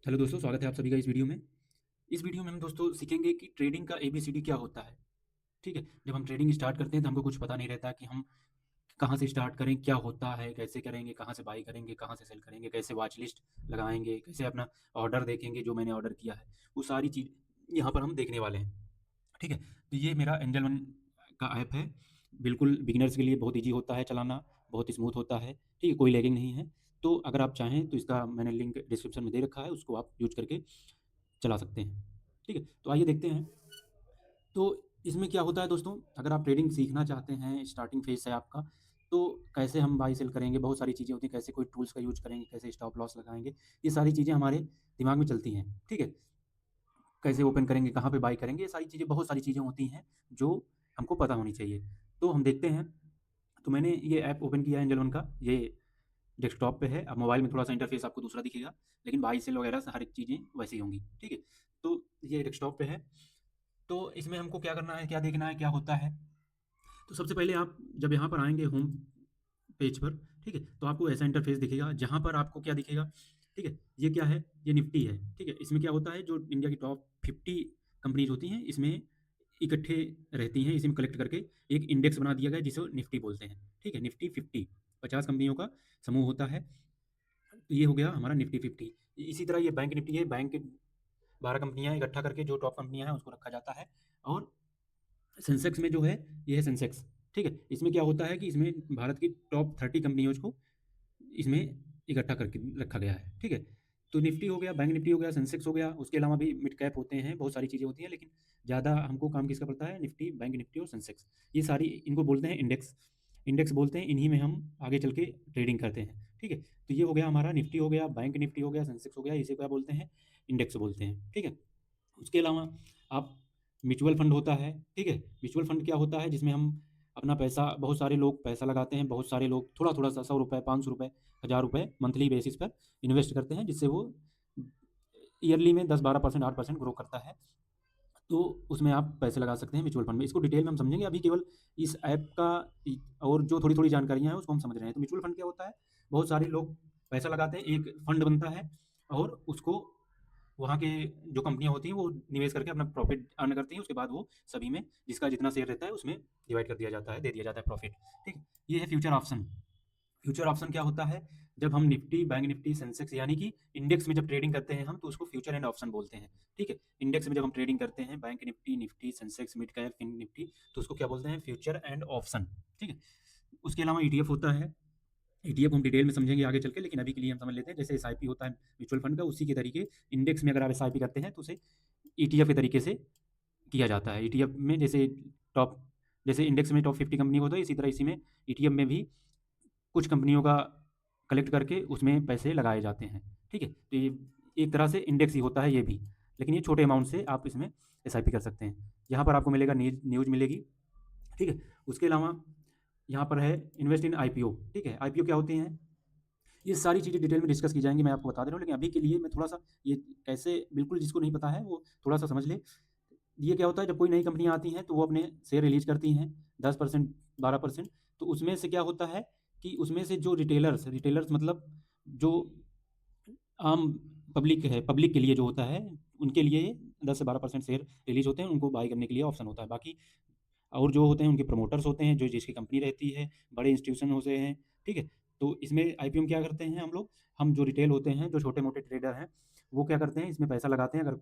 Hello दोस्तों, स्वागत है आप सभी का इस वीडियो में। इस वीडियो में हम दोस्तों सीखेंगे कि ट्रेडिंग का एबीसीडी क्या होता है। ठीक है, जब हम ट्रेडिंग स्टार्ट करते हैं तो हमको कुछ पता नहीं रहता कि हम कहाँ से स्टार्ट करें, क्या होता है, कैसे करेंगे, कहाँ से बाई करेंगे, कहाँ से सेल करेंगे, कैसे वॉच लिस्ट लगाएंगे, कैसे अपना ऑर्डर देखेंगे जो मैंने ऑर्डर किया है। वो सारी चीज़ यहाँ पर हम देखने वाले हैं। ठीक है, तो ये मेरा एंजल वन का ऐप है। बिल्कुल बिगिनर्स के लिए बहुत ईजी होता है चलाना, बहुत स्मूथ होता है। ठीक है, कोई लैगिंग नहीं है। तो अगर आप चाहें तो इसका मैंने लिंक डिस्क्रिप्शन में दे रखा है, उसको आप यूज करके चला सकते हैं। ठीक है, तो आइए देखते हैं। तो इसमें क्या होता है दोस्तों, अगर आप ट्रेडिंग सीखना चाहते हैं, स्टार्टिंग फेज है आपका, तो कैसे हम बाई सेल करेंगे, बहुत सारी चीज़ें होती हैं, कैसे कोई टूल्स का यूज करेंगे, कैसे स्टॉप लॉस लगाएंगे, ये सारी चीज़ें हमारे दिमाग में चलती हैं। ठीक है, कैसे ओपन करेंगे, कहाँ पे बाई करेंगे, ये सारी चीज़ें, बहुत सारी चीज़ें होती हैं जो हमको पता होनी चाहिए। तो हम देखते हैं। तो मैंने ये ऐप ओपन किया है एंजल वन का। ये डेस्कटॉप पे है। अब मोबाइल में थोड़ा-सा इंटरफ़ेस आपको दूसरा दिखेगा, लेकिन बाई सेल वगैरह हर एक चीज़ें वैसी ही होंगी। ठीक है? तो ये डेस्कटॉप पे है। तो इसमें हमको क्या करना है, क्या देखना है, क्या होता है। तो सबसे पहले आप जब यहाँ पर आएँगे होम पेज पर, ठीक है? तो आपको ऐसा इंटरफ़ेस दिखेगा, जहाँ पर आपको क्या दिखेगा, ठीक है? ये क्या है? ये निफ्टी है, ठीक है? इसमें क्या होता है, जो इंडिया की टॉप 50 कंपनीज़ होती हैं, इसमें इकट्ठे रहती हैं, इसी में कलेक्ट करके एक इंडेक्स बना दिया गया है, जिसे निफ्टी बोलते हैं। ठीक है? निफ्टी 50 50 कंपनियों का समूह होता है। तो ये हो गया हमारा निफ्टी 50। इसी तरह ये बैंक निफ्टी है। बैंक की 12 कंपनियाँ इकट्ठा करके जो टॉप कंपनियाँ हैं, उसको रखा जाता है। और सेंसेक्स में जो है, ये है सेंसेक्स। ठीक है, इसमें क्या होता है कि इसमें भारत की टॉप 30 कंपनियों को इसमें इकट्ठा करके रखा गया है। ठीक है, तो निफ्टी हो गया, बैंक निफ्टी हो गया, सेंसेक्स हो गया, उसके अलावा भी मिड कैप होते हैं, बहुत सारी चीज़ें होती हैं, लेकिन ज़्यादा हमको काम किसका पड़ता है, निफ्टी, बैंक निफ्टी और सेंसेक्स। ये सारी, इनको बोलते हैं इंडेक्स। इंडेक्स बोलते हैं, इन्हीं में हम आगे चल के ट्रेडिंग करते हैं। ठीक है, तो ये हो गया हमारा, निफ्टी हो गया, बैंक निफ्टी हो गया, सेंसेक्स हो गया, इसे क्या बोलते हैं, इंडेक्स बोलते हैं। ठीक है, उसके अलावा आप, म्यूचुअल फंड होता है। ठीक है, म्यूचुअल फंड क्या होता है, जिसमें हम अपना पैसा, बहुत सारे लोग पैसा लगाते हैं, बहुत सारे लोग थोड़ा थोड़ा सा, 100 रुपये, 500 रुपये, 1000 रुपये मंथली बेसिस पर इन्वेस्ट करते हैं, जिससे वो ईयरली में 10-12%, 8% ग्रो करता है। तो उसमें आप पैसे लगा सकते हैं म्यूचुअल फंड में। इसको डिटेल में हम समझेंगे, अभी केवल इस ऐप का और जो थोड़ी थोड़ी जानकारियाँ हैं उसको हम समझ रहे हैं। तो म्यूचुअल फंड क्या होता है, बहुत सारे लोग पैसा लगाते हैं, एक फंड बनता है, और उसको वहाँ के जो कंपनियाँ होती हैं वो निवेश करके अपना प्रॉफिट अर्न करती हैं। उसके बाद वो सभी में, जिसका जितना शेयर रहता है उसमें डिवाइड कर दिया जाता है, दे दिया जाता है प्रॉफिट। ठीक है, ये है फ्यूचर ऑप्शन। फ्यूचर ऑप्शन क्या होता है, जब हम निफ्टी, बैंक निफ्टी, सेंसेक्स यानी कि इंडेक्स में जब ट्रेडिंग करते हैं हम, तो उसको फ्यूचर एंड ऑप्शन बोलते हैं। ठीक है, इंडेक्स में जब हम ट्रेडिंग करते हैं, Bank Nifty, Nifty, Sensex, mid cap, Fin Nifty, तो उसको क्या बोलते हैं, फ्यूचर एंड ऑप्शन। ठीक है, उसके अलावा ईटीएफ होता है। ईटीएफ हम डिटेल में समझेंगे आगे चल के, लेकिन अभी के लिए हम समझ लेते हैं, जैसे एसआईपी होता है म्यूचुअल फंड का, उसी के तरीके इंडेक्स में अगर आप एसआईपी करते हैं तो उसे ईटीएफ के तरीके से किया जाता है। ईटीएफ में जैसे टॉप, जैसे इंडेक्स में टॉप 50 कंपनी होता है, इसी तरह इसी में ईटीएफ में भी कुछ कंपनियों का कलेक्ट करके उसमें पैसे लगाए जाते हैं। ठीक है, तो ये एक तरह से इंडेक्स ही होता है ये भी, लेकिन ये छोटे अमाउंट से आप इसमें एसआईपी कर सकते हैं। यहाँ पर आपको मिलेगा, न्यूज़ मिलेगी। ठीक है, उसके अलावा यहाँ पर है इन्वेस्ट इन आईपीओ। ठीक है, आईपीओ क्या होते हैं, ये सारी चीज़ें डिटेल में डिस्कस की जाएंगी, मैं आपको बता दे रहा हूँ, लेकिन अभी के लिए मैं थोड़ा सा, ये कैसे, बिल्कुल जिसको नहीं पता है वो थोड़ा सा समझ ले। ये क्या होता है, जब कोई नई कंपनियाँ आती हैं तो वो अपने शेयर रिलीज करती हैं, 10%, 12%। तो उसमें से क्या होता है कि उसमें से जो रिटेलर्स, रिटेलर्स मतलब जो आम पब्लिक है, पब्लिक के लिए जो होता है, उनके लिए 10 से 12% शेयर रिलीज होते हैं, उनको बाई करने के लिए ऑप्शन होता है। बाकी और जो होते हैं उनके प्रमोटर्स होते हैं, जो जिसकी कंपनी रहती है, बड़े इंस्टीट्यूशन होते हैं। ठीक है, तो इसमें आईपीओ में क्या करते हैं हम लोग, हम जो रिटेल होते हैं, जो छोटे मोटे ट्रेडर हैं, वो क्या करते हैं, इसमें पैसा लगाते हैं। अगर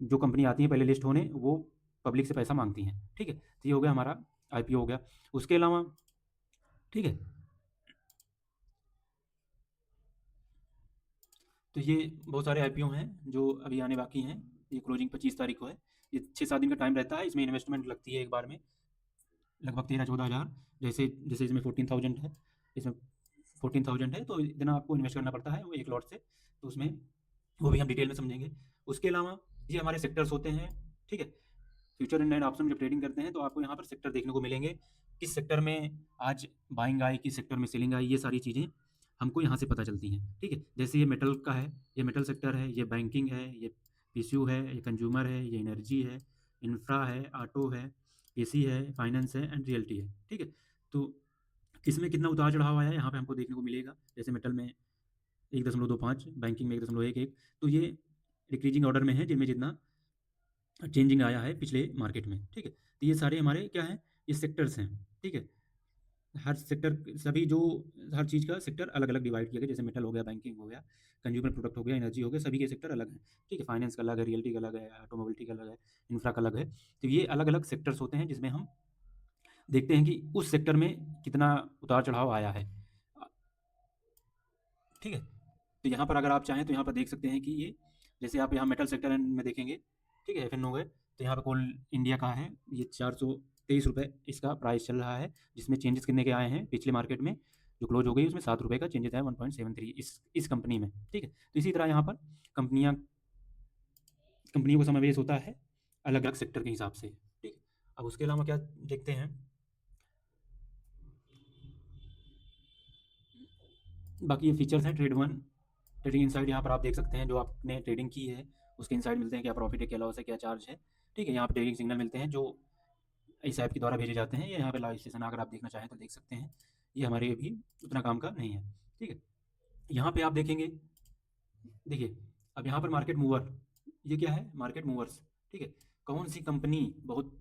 जो कंपनी आती है पहले लिस्ट होने, वो पब्लिक से पैसा मांगती हैं। ठीक है, तो ये हो गया हमारा, आईपीओ हो गया। उसके अलावा, ठीक है, तो ये बहुत सारे आईपीओ हैं जो अभी आने बाकी हैं। ये क्लोजिंग 25 तारीख को है। ये 6-7 दिन का टाइम रहता है। इसमें इन्वेस्टमेंट लगती है एक बार में लगभग 13-14 हज़ार। जैसे जैसे इसमें 14,000 है, इसमें 14,000 है, तो इतना आपको इन्वेस्ट करना पड़ता है वो एक लॉट से। तो उसमें वो भी हम डिटेल में समझेंगे। उसके अलावा ये हमारे सेक्टर्स होते हैं। ठीक है, फ्यूचर एंड ऑप्शन जब ट्रेडिंग करते हैं तो आपको यहाँ पर सेक्टर देखने को मिलेंगे, किस सेक्टर में आज बाइंग आई, किस सेक्टर में सेलिंग आई, ये सारी चीज़ें हमको यहाँ से पता चलती हैं। ठीक है, जैसे ये मेटल का है, ये मेटल सेक्टर है, ये बैंकिंग है, ये पीसीयू है, ये कंज्यूमर है, ये एनर्जी है, इंफ्रा है, ऑटो है, एसी है, फाइनेंस है एंड रियल्टी है। ठीक है, तो किसमें कितना उतार चढ़ाव आया है यहाँ पे हमको देखने को मिलेगा। जैसे मेटल में 1.25, बैंकिंग में 1.11, तो ये डिक्रीजिंग ऑर्डर में है, जिनमें जितना चेंजिंग आया है पिछले मार्केट में, ठीक है। तो ये सारे हमारे क्या हैं, ये सेक्टर्स हैं, ठीक है। हर सेक्टर सभी जो हर चीज़ का सेक्टर अलग अलग डिवाइड किया गया, जैसे मेटल हो गया, बैंकिंग हो गया, कंज्यूमर प्रोडक्ट हो गया, एनर्जी हो गया, सभी के सेक्टर अलग हैं, ठीक है। फाइनेंस का अलग है, रियल्टी का अलग है, ऑटोमोबिलिटी का अलग है, इंफ्रा का अलग है। तो ये अलग अलग सेक्टर्स होते हैं जिसमें हम देखते हैं कि उस सेक्टर में कितना उतार चढ़ाव आया है, ठीक है। तो यहाँ पर अगर आप चाहें तो यहाँ पर देख सकते हैं कि ये, जैसे आप यहाँ मेटल सेक्टर में देखेंगे, ठीक है, एफ एन हो गए, तो यहाँ पर कोल इंडिया का है, ये 423 रुपये इसका प्राइस चल रहा है, जिसमें चेंजेस कितने के आए हैं पिछले मार्केट में जो क्लोज हो गई, उसमें 7 रुपये का चेंजेस है, 1.73 इस कंपनी में, ठीक है। तो इसी तरह यहाँ पर कंपनियों का समावेश होता है अलग अलग सेक्टर के हिसाब से, ठीक है। अब उसके अलावा क्या देखते हैं, बाकी ये फीचर्स हैं ट्रेड वन, ट्रेडिंग इनसाइड, यहाँ पर आप देख सकते हैं जो आपने ट्रेडिंग की है उसके इनसाइड मिलते हैं, क्या प्रॉफिट है, क्या लॉस है, क्या चार्ज है, ठीक है। यहाँ पर ट्रेडिंग सिग्नल मिलते हैं जो इस ऐप के द्वारा भेजे जाते हैं, ये यहाँ पे लाइव सेशन अगर आप देखना चाहें तो देख सकते हैं, ये हमारे अभी उतना काम का नहीं है, ठीक है। यहाँ पे आप देखेंगे, देखिए अब यहाँ पर मार्केट मूवर, ये क्या है, मार्केट मूवर्स, ठीक है। कौन सी कंपनी बहुत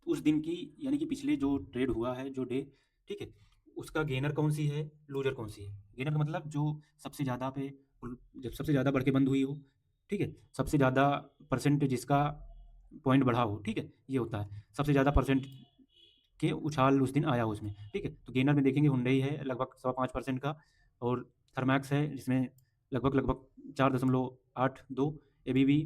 उस दिन की, यानी कि पिछले जो ट्रेड हुआ है जो डे, ठीक है, उसका गेनर कौन सी है, लूजर कौन सी है। गेनर का मतलब जो सबसे ज़्यादा पे, जब सबसे ज़्यादा बढ़ के बंद हुई हो, ठीक है, सबसे ज़्यादा परसेंट जिसका पॉइंट बढ़ा हो, ठीक है, ये होता है सबसे ज़्यादा परसेंट के उछाल उस दिन आया हो उसमें, ठीक है। तो गेनर में देखेंगे हुंडई है लगभग 5.25% का, और थर्मैक्स है जिसमें लगभग 4.82, एबीबी,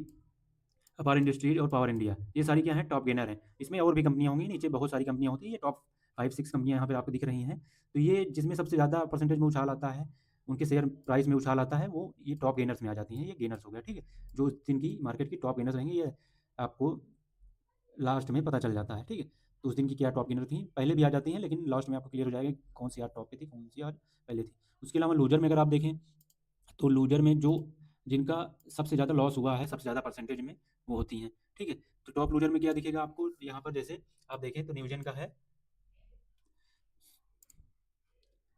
अपार इंडस्ट्रीज और पावर इंडिया, ये सारी क्या है, टॉप गेनर है। इसमें और भी कंपनियां होंगी, नीचे बहुत सारी कंपनियां होती हैं, ये टॉप 5-6 कंपनियां यहाँ पे आपको दिख रही हैं। तो ये जिसमें सबसे ज़्यादा परसेंटेज में उछाल आता है, उनके शेयर प्राइस में उछाल आता है, वो ये टॉप गेनर्स में आ जाती हैं, ये गेनर्स हो गया, ठीक है। जो उस दिन की मार्केट की टॉप गेनर्स रहेंगे, ये आपको लास्ट में पता चल जाता है, ठीक है। तो उस दिन की क्या टॉप गेनर थी, पहले भी आ जाती हैं, लेकिन लास्ट में आपको क्लियर हो जाएगा कि कौन सी आज टॉप पे थी, कौन सी आज पहले थी। उसके अलावा लूजर में अगर आप देखें, तो लूजर में जो जिनका सबसे ज़्यादा लॉस हुआ है सबसे ज़्यादा परसेंटेज में, वो होती हैं, ठीक है। तो टॉप लूजर में क्या दिखेगा आपको यहाँ पर, जैसे आप देखें तो न्यूजन का है,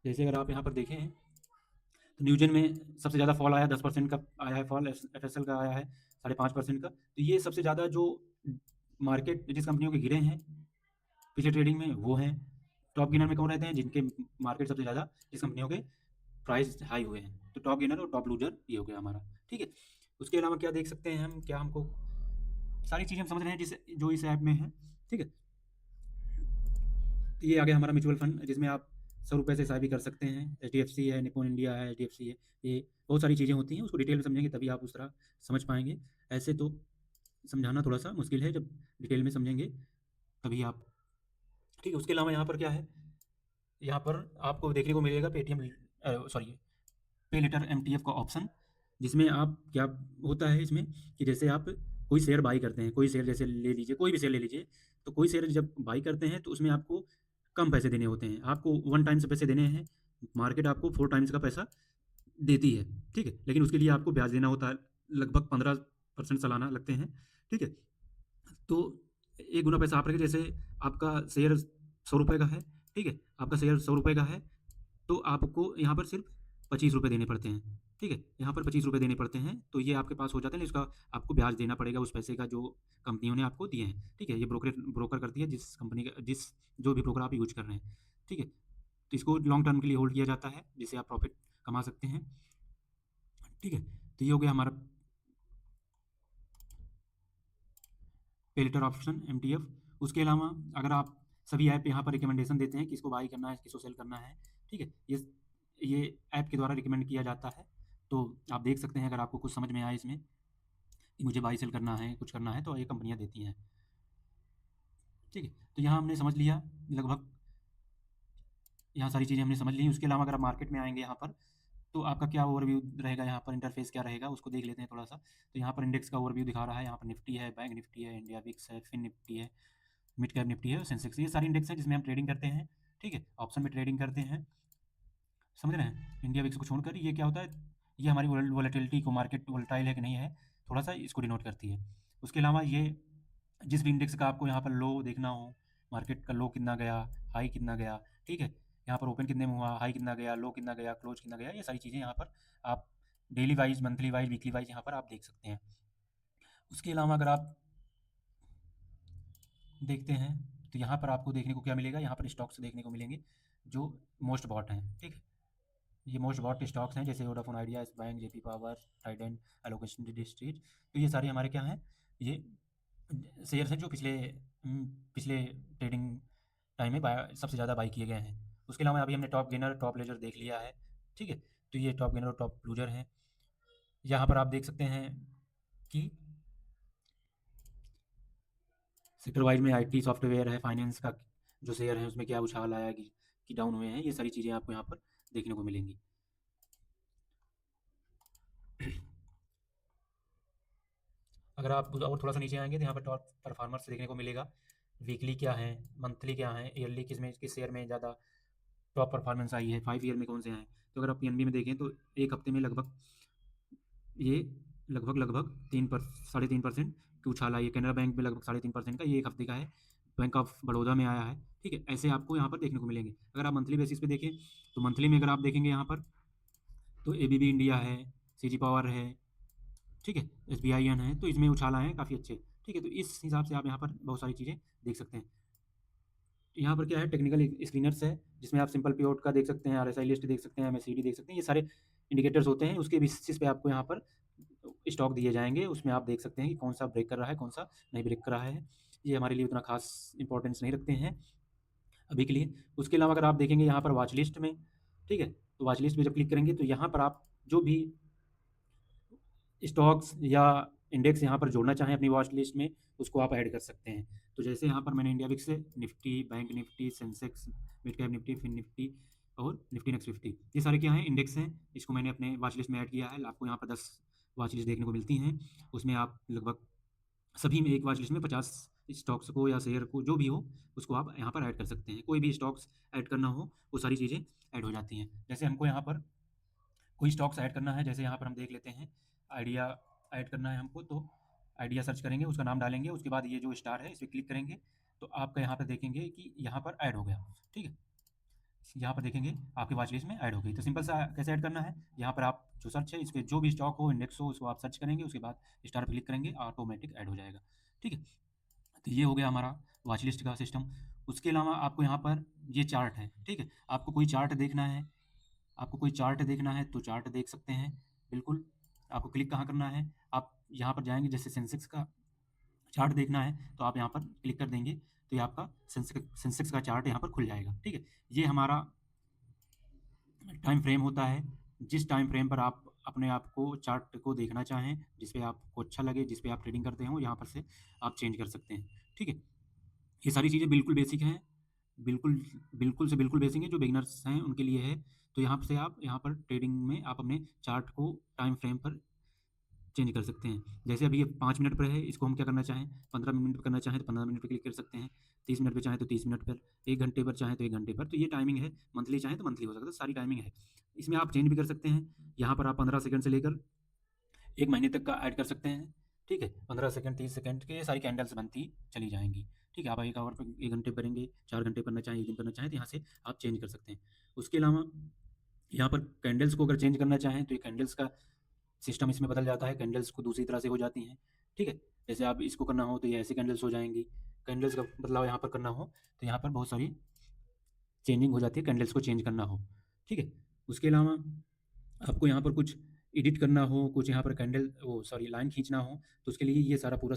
जैसे अगर आप यहाँ पर देखें तो न्यूजन में सबसे ज़्यादा फॉल आया, 10% का आया है फॉल, एफ एस एल का आया है 5.5% का। तो ये सबसे ज़्यादा जो मार्केट जिस कंपनियों के गिरे हैं पिछले ट्रेडिंग में, वो हैं टॉप गेनर में। कौन रहते हैं, जिनके मार्केट सबसे ज़्यादा, जिस कंपनियों के प्राइस हाई हुए हैं। तो टॉप गेनर और टॉप लूजर ये हो गया हमारा, ठीक है। उसके अलावा क्या देख सकते हैं हम, क्या हमको सारी चीज़ें हम समझ रहे हैं जिस जो इस ऐप में है, ठीक है। तो ये आ गया हमारा म्यूचुअल फंड, जिसमें आप 100 रुपये से भी कर सकते हैं, HDFC है, निपॉन इंडिया है, HDFC है, ये बहुत सारी चीज़ें होती हैं, उसको डिटेल में समझेंगे तभी आप उस तरह समझ पाएंगे। ऐसे तो समझाना थोड़ा सा मुश्किल है, जब डिटेल में समझेंगे तभी आप, ठीक है। उसके अलावा यहाँ पर क्या है, यहाँ पर आपको देखने को मिलेगा पेटीएम, सॉरी, पे लेटर MTF का ऑप्शन, जिसमें आप क्या होता है इसमें कि जैसे आप कोई शेयर बाई करते हैं, कोई शेयर जैसे ले लीजिए, कोई भी शेयर ले लीजिए, तो कोई शेयर जब बाई करते हैं तो उसमें आपको कम पैसे देने होते हैं, आपको 1 टाइम्स पैसे देने हैं, मार्केट आपको 4 टाइम्स का पैसा देती है, ठीक है। लेकिन उसके लिए आपको ब्याज देना होता है, लगभग 15% सालाना लगते हैं, ठीक है। तो 1 गुना पैसा आप रखें, जैसे आपका शेयर 100 रुपये का है, ठीक है, आपका शेयर 100 रुपये का है, तो आपको यहाँ पर सिर्फ 25 रुपये देने पड़ते हैं, ठीक है। यहाँ पर 25 रुपये देने पड़ते हैं, तो ये आपके पास हो जाते हैं, इसका आपको ब्याज देना पड़ेगा उस पैसे का जो कंपनियों ने आपको दिए हैं, ठीक है। ये ब्रोकर करती है, जिस कंपनी का, जिस जो भी ब्रोकर आप यूज कर रहे हैं, ठीक है। तो इसको लॉन्ग टर्म के लिए होल्ड किया जाता है, जिससे आप प्रॉफिट कमा सकते हैं, ठीक है। तो ये हो गया हमारा पे लेटर ऑप्शन MTF। उसके अलावा अगर आप सभी ऐप यहाँ पर रिकमेंडेशन देते हैं किसको बाई करना है, किसको सेल करना है, ठीक है, ये ऐप के द्वारा रिकमेंड किया जाता है। तो आप देख सकते हैं, अगर आपको कुछ समझ में आए इसमें कि मुझे बाई सेल करना है, कुछ करना है, तो ये कंपनियाँ देती हैं, ठीक है। तो यहाँ हमने समझ लिया लगभग, यहाँ सारी चीज़ें हमने समझ ली। उसके अलावा अगर आप मार्केट में आएंगे यहाँ पर, तो आपका क्या ओवरव्यू रहेगा, यहाँ पर इंटरफेस क्या रहेगा उसको देख लेते हैं थोड़ा सा। तो यहाँ पर इंडेक्स का ओवरव्यू दिखा रहा है, यहाँ पर निफ्टी है, बैंक निफ्टी है, इंडिया विक्स है, फिन निफ्टी है, मिड कैप निफ्टी है और सेंसेक्स, ये सारी इंडेक्स है जिसमें हम ट्रेडिंग करते हैं, ठीक है, ऑप्शन में ट्रेडिंग करते हैं, समझ रहे हैं। इंडिया विक्स को छोड़कर ये क्या होता है, ये हमारी वोलेटिलिटी को, मार्केट वोलेटाइल है कि नहीं है, थोड़ा सा इसको डिनोट करती है। उसके अलावा ये जिस भी इंडेक्स का आपको यहाँ पर लो देखना हो, मार्केट का लो कितना गया, हाई कितना गया, ठीक है, यहाँ पर ओपन कितने में हुआ, हाई कितना गया, लो कितना गया, क्लोज कितना गया, ये सारी चीज़ें यहाँ पर आप daily wise, monthly wise, weekly wise यहाँ पर आप देख सकते हैं, उसके अलावा अगर आप देखते हैं तो यहाँ पर आपको देखने को क्या मिलेगा, यहाँ पर स्टॉक्स देखने को मिलेंगे जो मोस्ट बॉट हैं। ठीक है, ये मोस्ट बॉट स्टॉक्स हैं, जैसे Vodafone Idea, Yes Bank, JP Power, Trident, allocation डिस्ट्रीट। तो ये सारे हमारे क्या हैं, ये शेयर्स हैं जो पिछले ट्रेडिंग टाइम में सबसे ज़्यादा बाई किए गए हैं। उसके अलावा अभी हमने टॉप गेनर, टॉप लूजर देख लिया है। ठीक है, तो ये टॉप गेनर और टॉप लूजर हैं। यहाँ पर आप देख सकते हैं कि सेक्टर वाइज में आईटी, सॉफ्टवेयर है, फाइनेंस का जो शेयर है उसमें क्या उछाल आया कि डाउन हुए हैं, ये सारी चीज़ें आपको यहाँ पर देखने को मिलेंगी। अगर आप और थोड़ा सा नीचे आएंगे तो यहाँ पर टॉप परफॉर्मर्स देखने को मिलेगा। वीकली क्या है, मंथली क्या है, ईयरली किस शेयर में ज़्यादा टॉप परफॉर्मेंस आई है, 5 ईयर में कौन से हैं। तो अगर आप पीएनबी में देखें तो एक हफ्ते में ये लगभग 3.5% की उछाल आई है। कैनरा बैंक में लगभग 3.5% का, ये एक हफ्ते का है। बैंक ऑफ बड़ौदा में आया है। ठीक है, ऐसे आपको यहाँ पर देखने को मिलेंगे। अगर आप मंथली बेसिस पे देखें तो मंथली में अगर आप देखेंगे यहाँ पर तो एबीबी इंडिया है, सीजी पावर है, ठीक है, एसबीआईएन है, तो इसमें उछाल आए हैं काफ़ी अच्छे। ठीक है, तो इस हिसाब से आप यहाँ पर बहुत सारी चीज़ें देख सकते हैं। यहाँ पर क्या है, टेक्निकल स्क्रीनर्स है, जिसमें आप सिंपल पीओट का देख सकते हैं, आरएसआई लिस्ट देख सकते हैं, एमएससीडी देख सकते हैं। ये सारे इंडिकेटर्स होते हैं, उसके बेसिस पे आपको यहाँ पर स्टॉक दिए जाएंगे। उसमें आप देख सकते हैं कि कौन सा ब्रेक कर रहा है, कौन सा नहीं ब्रेक कर रहा है। ये हमारे लिए उतना खास इंपॉर्टेंस नहीं रखते हैं अभी के लिए। उसके अलावा अगर आप देखेंगे यहाँ पर वॉच लिस्ट में, ठीक है, तो वॉच लिस्ट में जब क्लिक करेंगे तो यहाँ पर आप जो भी स्टॉक्स या इंडेक्स यहाँ पर जोड़ना चाहें अपनी वॉच लिस्ट में, उसको आप ऐड कर सकते हैं। तो जैसे यहाँ पर मैंने इंडिया विक्स से Nifty, Bank Nifty, Sensex, mid cap Nifty, Fin Nifty और निफ्टी नेक्स्ट 50, ये सारे क्या हैं, इंडेक्स हैं। इसको मैंने अपने वॉच लिस्ट में ऐड किया है। आपको यहाँ पर 10 वॉच लिस्ट देखने को मिलती हैं। उसमें आप लगभग सभी में एक वॉच लिस्ट में 50 स्टॉक्स को या शेयर को जो भी हो उसको आप यहाँ पर ऐड कर सकते हैं। कोई भी स्टॉक्स ऐड करना हो वो सारी चीज़ें ऐड हो जाती हैं। जैसे हमको यहाँ पर कोई स्टॉक्स ऐड करना है, जैसे यहाँ पर हम देख लेते हैं आइडिया ऐड करना है हमको, तो आइडिया सर्च करेंगे, उसका नाम डालेंगे, उसके बाद ये जो स्टार है इस पर क्लिक करेंगे तो आपका यहाँ पर देखेंगे कि यहाँ पर ऐड हो गया। ठीक है, यहाँ पर देखेंगे आपकी वॉच लिस्ट में ऐड हो गई। तो सिंपल सा कैसे ऐड करना है, यहाँ पर आप जो सर्च है इस पर जो भी स्टॉक हो, इंडेक्स हो, उसको आप सर्च करेंगे, उसके बाद स्टार पर क्लिक करेंगे, ऑटोमेटिक ऐड हो जाएगा। ठीक है, तो ये हो गया हमारा वॉच लिस्ट का सिस्टम। उसके अलावा आपको यहाँ पर ये चार्ट है। ठीक है, आपको कोई चार्ट देखना है, आपको कोई चार्ट देखना है तो चार्ट देख सकते हैं। बिल्कुल, आपको क्लिक कहाँ करना है, आप यहाँ पर जाएंगे, जैसे सेंसेक्स का चार्ट देखना है तो आप यहाँ पर क्लिक कर देंगे तो ये आपका सेंसेक्स का चार्ट यहाँ पर खुल जाएगा। ठीक है, ये हमारा टाइम फ्रेम होता है। जिस टाइम फ्रेम पर आप अपने आप को चार्ट को देखना चाहें, जिस पे आपको अच्छा लगे, जिस पे आप ट्रेडिंग करते हो, यहाँ पर से आप चेंज कर सकते हैं। ठीक है, ये सारी चीज़ें बिल्कुल बेसिक हैं, बिल्कुल बिल्कुल से बिल्कुल बेसिक है, जो बिगिनर्स हैं उनके लिए है। तो यहाँ से आप यहाँ पर ट्रेडिंग में आप अपने चार्ट को टाइम फ्रेम पर चेंज कर सकते हैं। जैसे अभी ये 5 मिनट पर है, इसको हम क्या करना चाहें, 15 मिनट पर करना चाहें तो 15 मिनट पर क्लिक कर सकते हैं, 30 मिनट पर चाहें तो 30 मिनट पर, 1 घंटे पर चाहें तो 1 घंटे पर। तो ये टाइमिंग है, मंथली चाहें तो मंथली हो सकता है, सारी टाइमिंग है। इसमें आप चेंज भी कर सकते हैं। यहाँ पर आप 15 सेकंड से लेकर 1 महीने तक का ऐड कर सकते हैं। ठीक है, 15 सेकंड, 30 सेकंड के ये सारी कैंडल्स बनती चली जाएँगी। ठीक है, आप 1 आवर पर 1 घंटे करेंगे, 4 घंटे करना चाहें, 1 दिन करना चाहें तो यहाँ से आप चेंज कर सकते हैं। उसके अलावा यहाँ पर कैंडल्स को अगर चेंज करना चाहें तो ये कैंडल्स का सिस्टम इसमें बदल जाता है, कैंडल्स को दूसरी तरह से हो जाती हैं। ठीक है, जैसे आप इसको करना हो तो ये ऐसे कैंडल्स हो जाएँगी। कैंडल्स का बदलाव यहाँ पर करना हो तो यहाँ पर बहुत सारी चेंजिंग हो जाती है, कैंडल्स को चेंज करना हो। ठीक है, उसके अलावा आपको यहाँ पर कुछ एडिट करना हो, कुछ यहाँ पर लाइन खींचना हो, तो उसके लिए ये सारा पूरा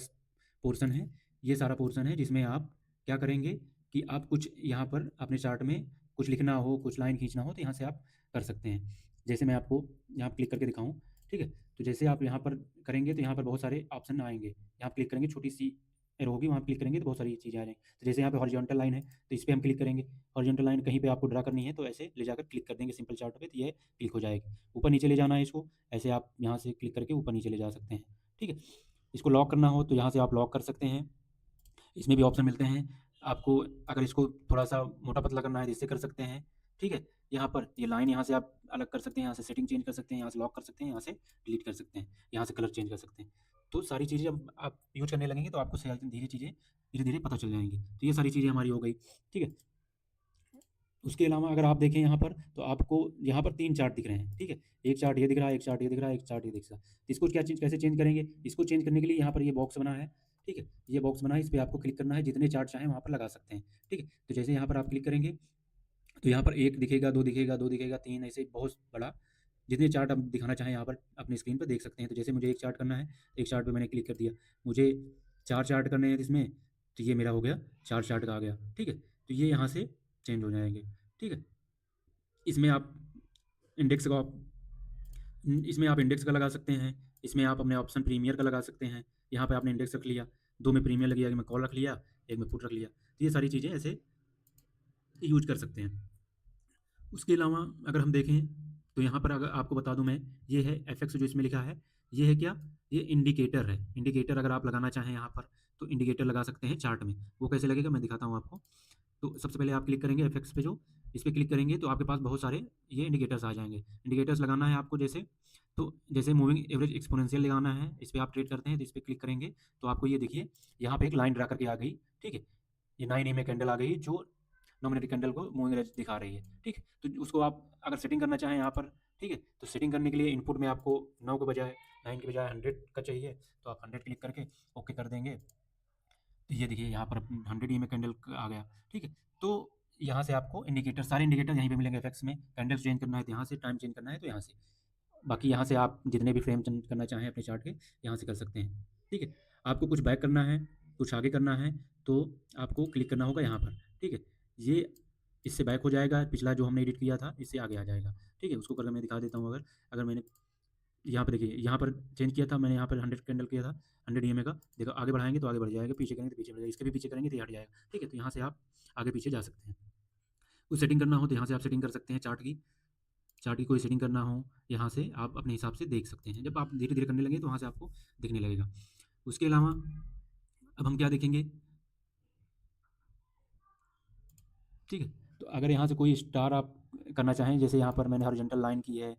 पोर्शन है। ये सारा पोर्शन है जिसमें आप क्या करेंगे कि आप कुछ यहाँ पर अपने चार्ट में कुछ लिखना हो, कुछ लाइन खींचना हो तो यहाँ से आप कर सकते हैं। जैसे मैं आपको यहाँ क्लिक करके दिखाऊँ, ठीक है, तो जैसे आप यहाँ पर करेंगे तो यहाँ पर बहुत सारे ऑप्शन आएंगे। यहाँ क्लिक करेंगे, छोटी सी एरो होगी, वहाँ क्लिक करेंगे तो बहुत सारी चीज़ें आ जाएंगी। तो जैसे यहाँ पे हॉरिजॉन्टल लाइन है तो इस पर हम क्लिक करेंगे, हॉरिजॉन्टल लाइन कहीं पे आपको ड्रा करनी है तो ऐसे ले जाकर क्लिक कर देंगे सिंपल चार्ट पे, तो ये क्लिक हो जाएगी। ऊपर नीचे ले जाना है इसको, ऐसे आप यहाँ से क्लिक करके ऊपर नीचे ले जा सकते हैं। ठीक है, इसको लॉक करना हो तो यहाँ से आप लॉक कर सकते हैं। इसमें भी ऑप्शन मिलते हैं आपको, अगर इसको थोड़ा सा मोटा पतला करना है तो इससे कर सकते हैं। ठीक है, यहाँ पर ये लाइन यहाँ से आप अलग कर सकते हैं, यहाँ से सेटिंग चेंज कर सकते हैं, यहाँ से लॉक कर सकते हैं, यहाँ से डिलीट कर सकते हैं, यहाँ से कलर चेंज कर सकते हैं। तो सारी चीज़ें जब आप यूज करने लगेंगे तो आपको धीरे धीरे पता चल जाएंगी। तो ये सारी चीज़ें हमारी हो गई। ठीक है, उसके अलावा अगर आप देखें यहाँ पर, तो आपको यहाँ पर 3 चार्ट दिख रहे हैं, ठीक है? एक चार्ट ये दिख रहा है, एक चार्ट ये दिख रहा है, एक चार्ट ये दिख रहा है। इसको क्या चेंज कैसे चेंज करेंगे? इसको चेंज करने के लिए यहाँ पर ये बॉक्स बना है, ठीक है? ये बॉक्स बना है, इस पे आपको क्लिक करना है, जितने चार्ट चाहें वहाँ पर लगा सकते हैं, ठीक है? तो जैसे यहाँ पर आप क्लिक करेंगे, तो यहाँ पर 1 दिखेगा, 2 दिखेगा, 2 दिखेगा, 3 ऐसे बहुत बड़ा, जितने चार्ट आप दिखाना चाहें यहाँ पर अपनी स्क्रीन पर देख सकते हैं। तो जैसे मुझे एक चार्ट करना है, एक चार्ट पे मैंने क्लिक कर दिया। मुझे 4 चार्ट करने हैं इसमें, तो ये मेरा हो गया 4 चार्ट का आ गया, ठीक है? तो ये यहाँ से चेंज हो जाएँगे, ठीक है? इसमें आप इंडेक्स का इसमें आप इंडेक्स का लगा सकते हैं, इसमें आप अपने ऑप्शन प्रीमियर का लगा सकते हैं। यहाँ पे आपने इंडेक्स रख लिया, 2 में प्रीमियर लग गया, 1 में कॉल रख लिया, 1 में पुट रख लिया। तो ये सारी चीज़ें ऐसे यूज़ कर सकते हैं। उसके अलावा अगर हम देखें, तो यहाँ पर अगर आपको बता दूँ मैं, ये है एफएक्स जो इसमें लिखा है, ये है क्या? ये इंडिकेटर है। इंडिकेटर अगर आप लगाना चाहें यहाँ पर, तो इंडिकेटर लगा सकते हैं चार्ट में। वो कैसे लगेगा मैं दिखाता हूँ आपको। तो सबसे पहले आप क्लिक करेंगे एफएक्स पे, जो इस पे क्लिक करेंगे तो आपके पास बहुत सारे ये इंडिकेटर्स आ जाएँगे। इंडिकेटर्स लगाना है आपको जैसे, तो जैसे मूविंग एवरेज एक्सपोनेंशियल लगाना है, इस पे आप ट्रेड करते हैं तो इस पे क्लिक करेंगे, तो आपको ये देखिए यहाँ पे एक लाइन ड्रा करके आ गई, ठीक है? ये 9 EMA कैंडल आ गई जो नॉमिनेटेड कैंडल को मूविंग एवरेज दिखा रही है, ठीक है? तो उसको आप अगर सेटिंग करना चाहें यहाँ पर, ठीक है? तो सेटिंग करने के लिए इनपुट में आपको 9 के बजाय 9 के बजाय 100 का चाहिए, तो आप 100 क्लिक करके ओके कर देंगे। तो ये देखिए यहाँ पर 100 EMA कैंडल आ गया, ठीक है? तो यहाँ से आपको इंडिकेटर, सारे इंडिकेटर यहीं पे मिलेंगे एफएक्स में। कैंडल्स चेंज करना है तो यहाँ से, टाइम चेंज करना है तो यहाँ से। बाकी यहाँ से आप जितने भी फ्रेम चेंज करना चाहें अपने चार्ट के, यहाँ से कर सकते हैं, ठीक है? आपको कुछ बैक करना है, कुछ आगे करना है, तो आपको क्लिक करना होगा यहाँ पर, ठीक है? ये इससे बैक हो जाएगा, पिछला जो हमने एडिट किया था इससे आगे आ जाएगा, ठीक है? उसको करके मैं दिखा देता हूँ। अगर अगर मैंने यहाँ पे देखिए, यहाँ पर चेंज किया था मैंने, यहाँ पर 100 कैंडल किया था, 100 EMA का। देखो आगे बढ़ाएँगे तो आगे बढ़ जाएगा, पीछे करेंगे तो पीछे बढ़ जाएगा, इसके भी पीछे करेंगे तो ये हट जाएगा, ठीक है? तो यहाँ से आप आगे पीछे जा सकते हैं। कुछ सेटिंग करना हो तो यहाँ से आप सेटिंग कर सकते हैं चार्ट की। चार्ट की कोई सेटिंग करना हो, यहाँ से आप अपने हिसाब से देख सकते हैं। जब आप धीरे-धीरे करने लगेंगे तो वहाँ से आपको दिखने लगेगा। उसके अलावा अब हम क्या देखेंगे, ठीक है? तो अगर यहाँ से कोई स्टार आप करना चाहें, जैसे यहाँ पर मैंने हॉरिजॉन्टल लाइन की है,